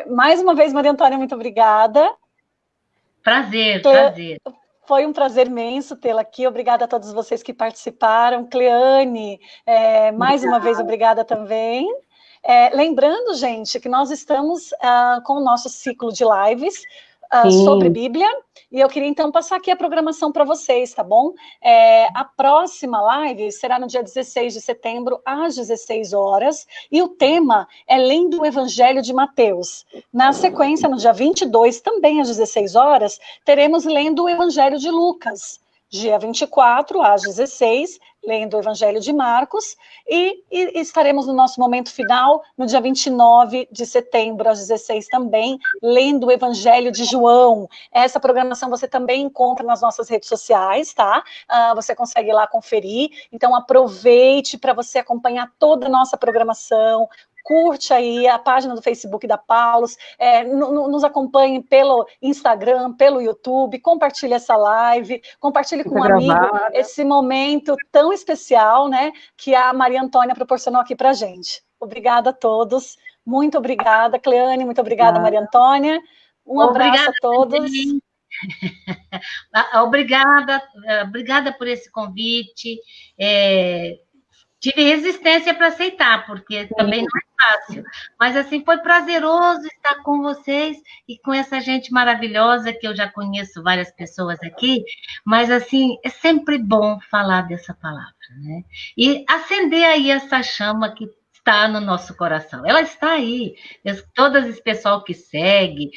Mais uma vez, Maria Antônia, muito obrigada. Prazer, prazer. Foi um prazer imenso tê-la aqui. Obrigada a todos vocês que participaram. Cleane, mais uma vez, obrigada também. Lembrando, gente, que nós estamos com o nosso ciclo de lives sobre Bíblia, e eu queria então passar aqui a programação para vocês, tá bom? A próxima live será no dia 16 de setembro, às 16 horas, e o tema é Lendo o Evangelho de Mateus. Na sequência, no dia 22, também às 16 horas, teremos Lendo o Evangelho de Lucas. Dia 24, às 16, lendo o Evangelho de Marcos, e estaremos no nosso momento final, no dia 29 de setembro, às 16 também, lendo o Evangelho de João. Essa programação você também encontra nas nossas redes sociais, tá? Você consegue ir lá conferir, então aproveite para você acompanhar toda a nossa programação. Curte aí a página do Facebook da Paulus, nos acompanhe pelo Instagram, pelo YouTube, compartilhe essa live, compartilhe com um amigo esse momento tão especial, né, que a Maria Antônia proporcionou aqui para a gente. Obrigada a todos, muito obrigada, Cleane, muito obrigada, Maria Antônia. Um abraço a todos. Obrigada por esse convite. Tive resistência para aceitar, porque também não é fácil. Mas, assim, foi prazeroso estar com vocês e com essa gente maravilhosa, que eu já conheço várias pessoas aqui, mas, assim, é sempre bom falar dessa palavra, né? E acender aí essa chama que está no nosso coração. Ela está aí. Todo esse pessoal que segue,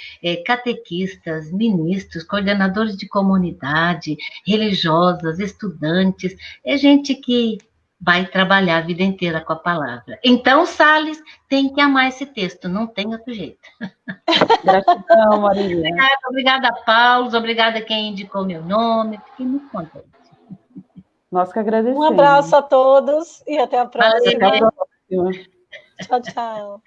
catequistas, ministros, coordenadores de comunidade, religiosas, estudantes, é gente que vai trabalhar a vida inteira com a palavra. Então, Salles tem que amar esse texto, não tem outro jeito. Gratidão, Maria. Obrigada, Paulo, obrigada a quem indicou meu nome, fiquei muito contente. Nós que agradecemos. Um abraço a todos e até a próxima. Até a próxima. Tchau, tchau.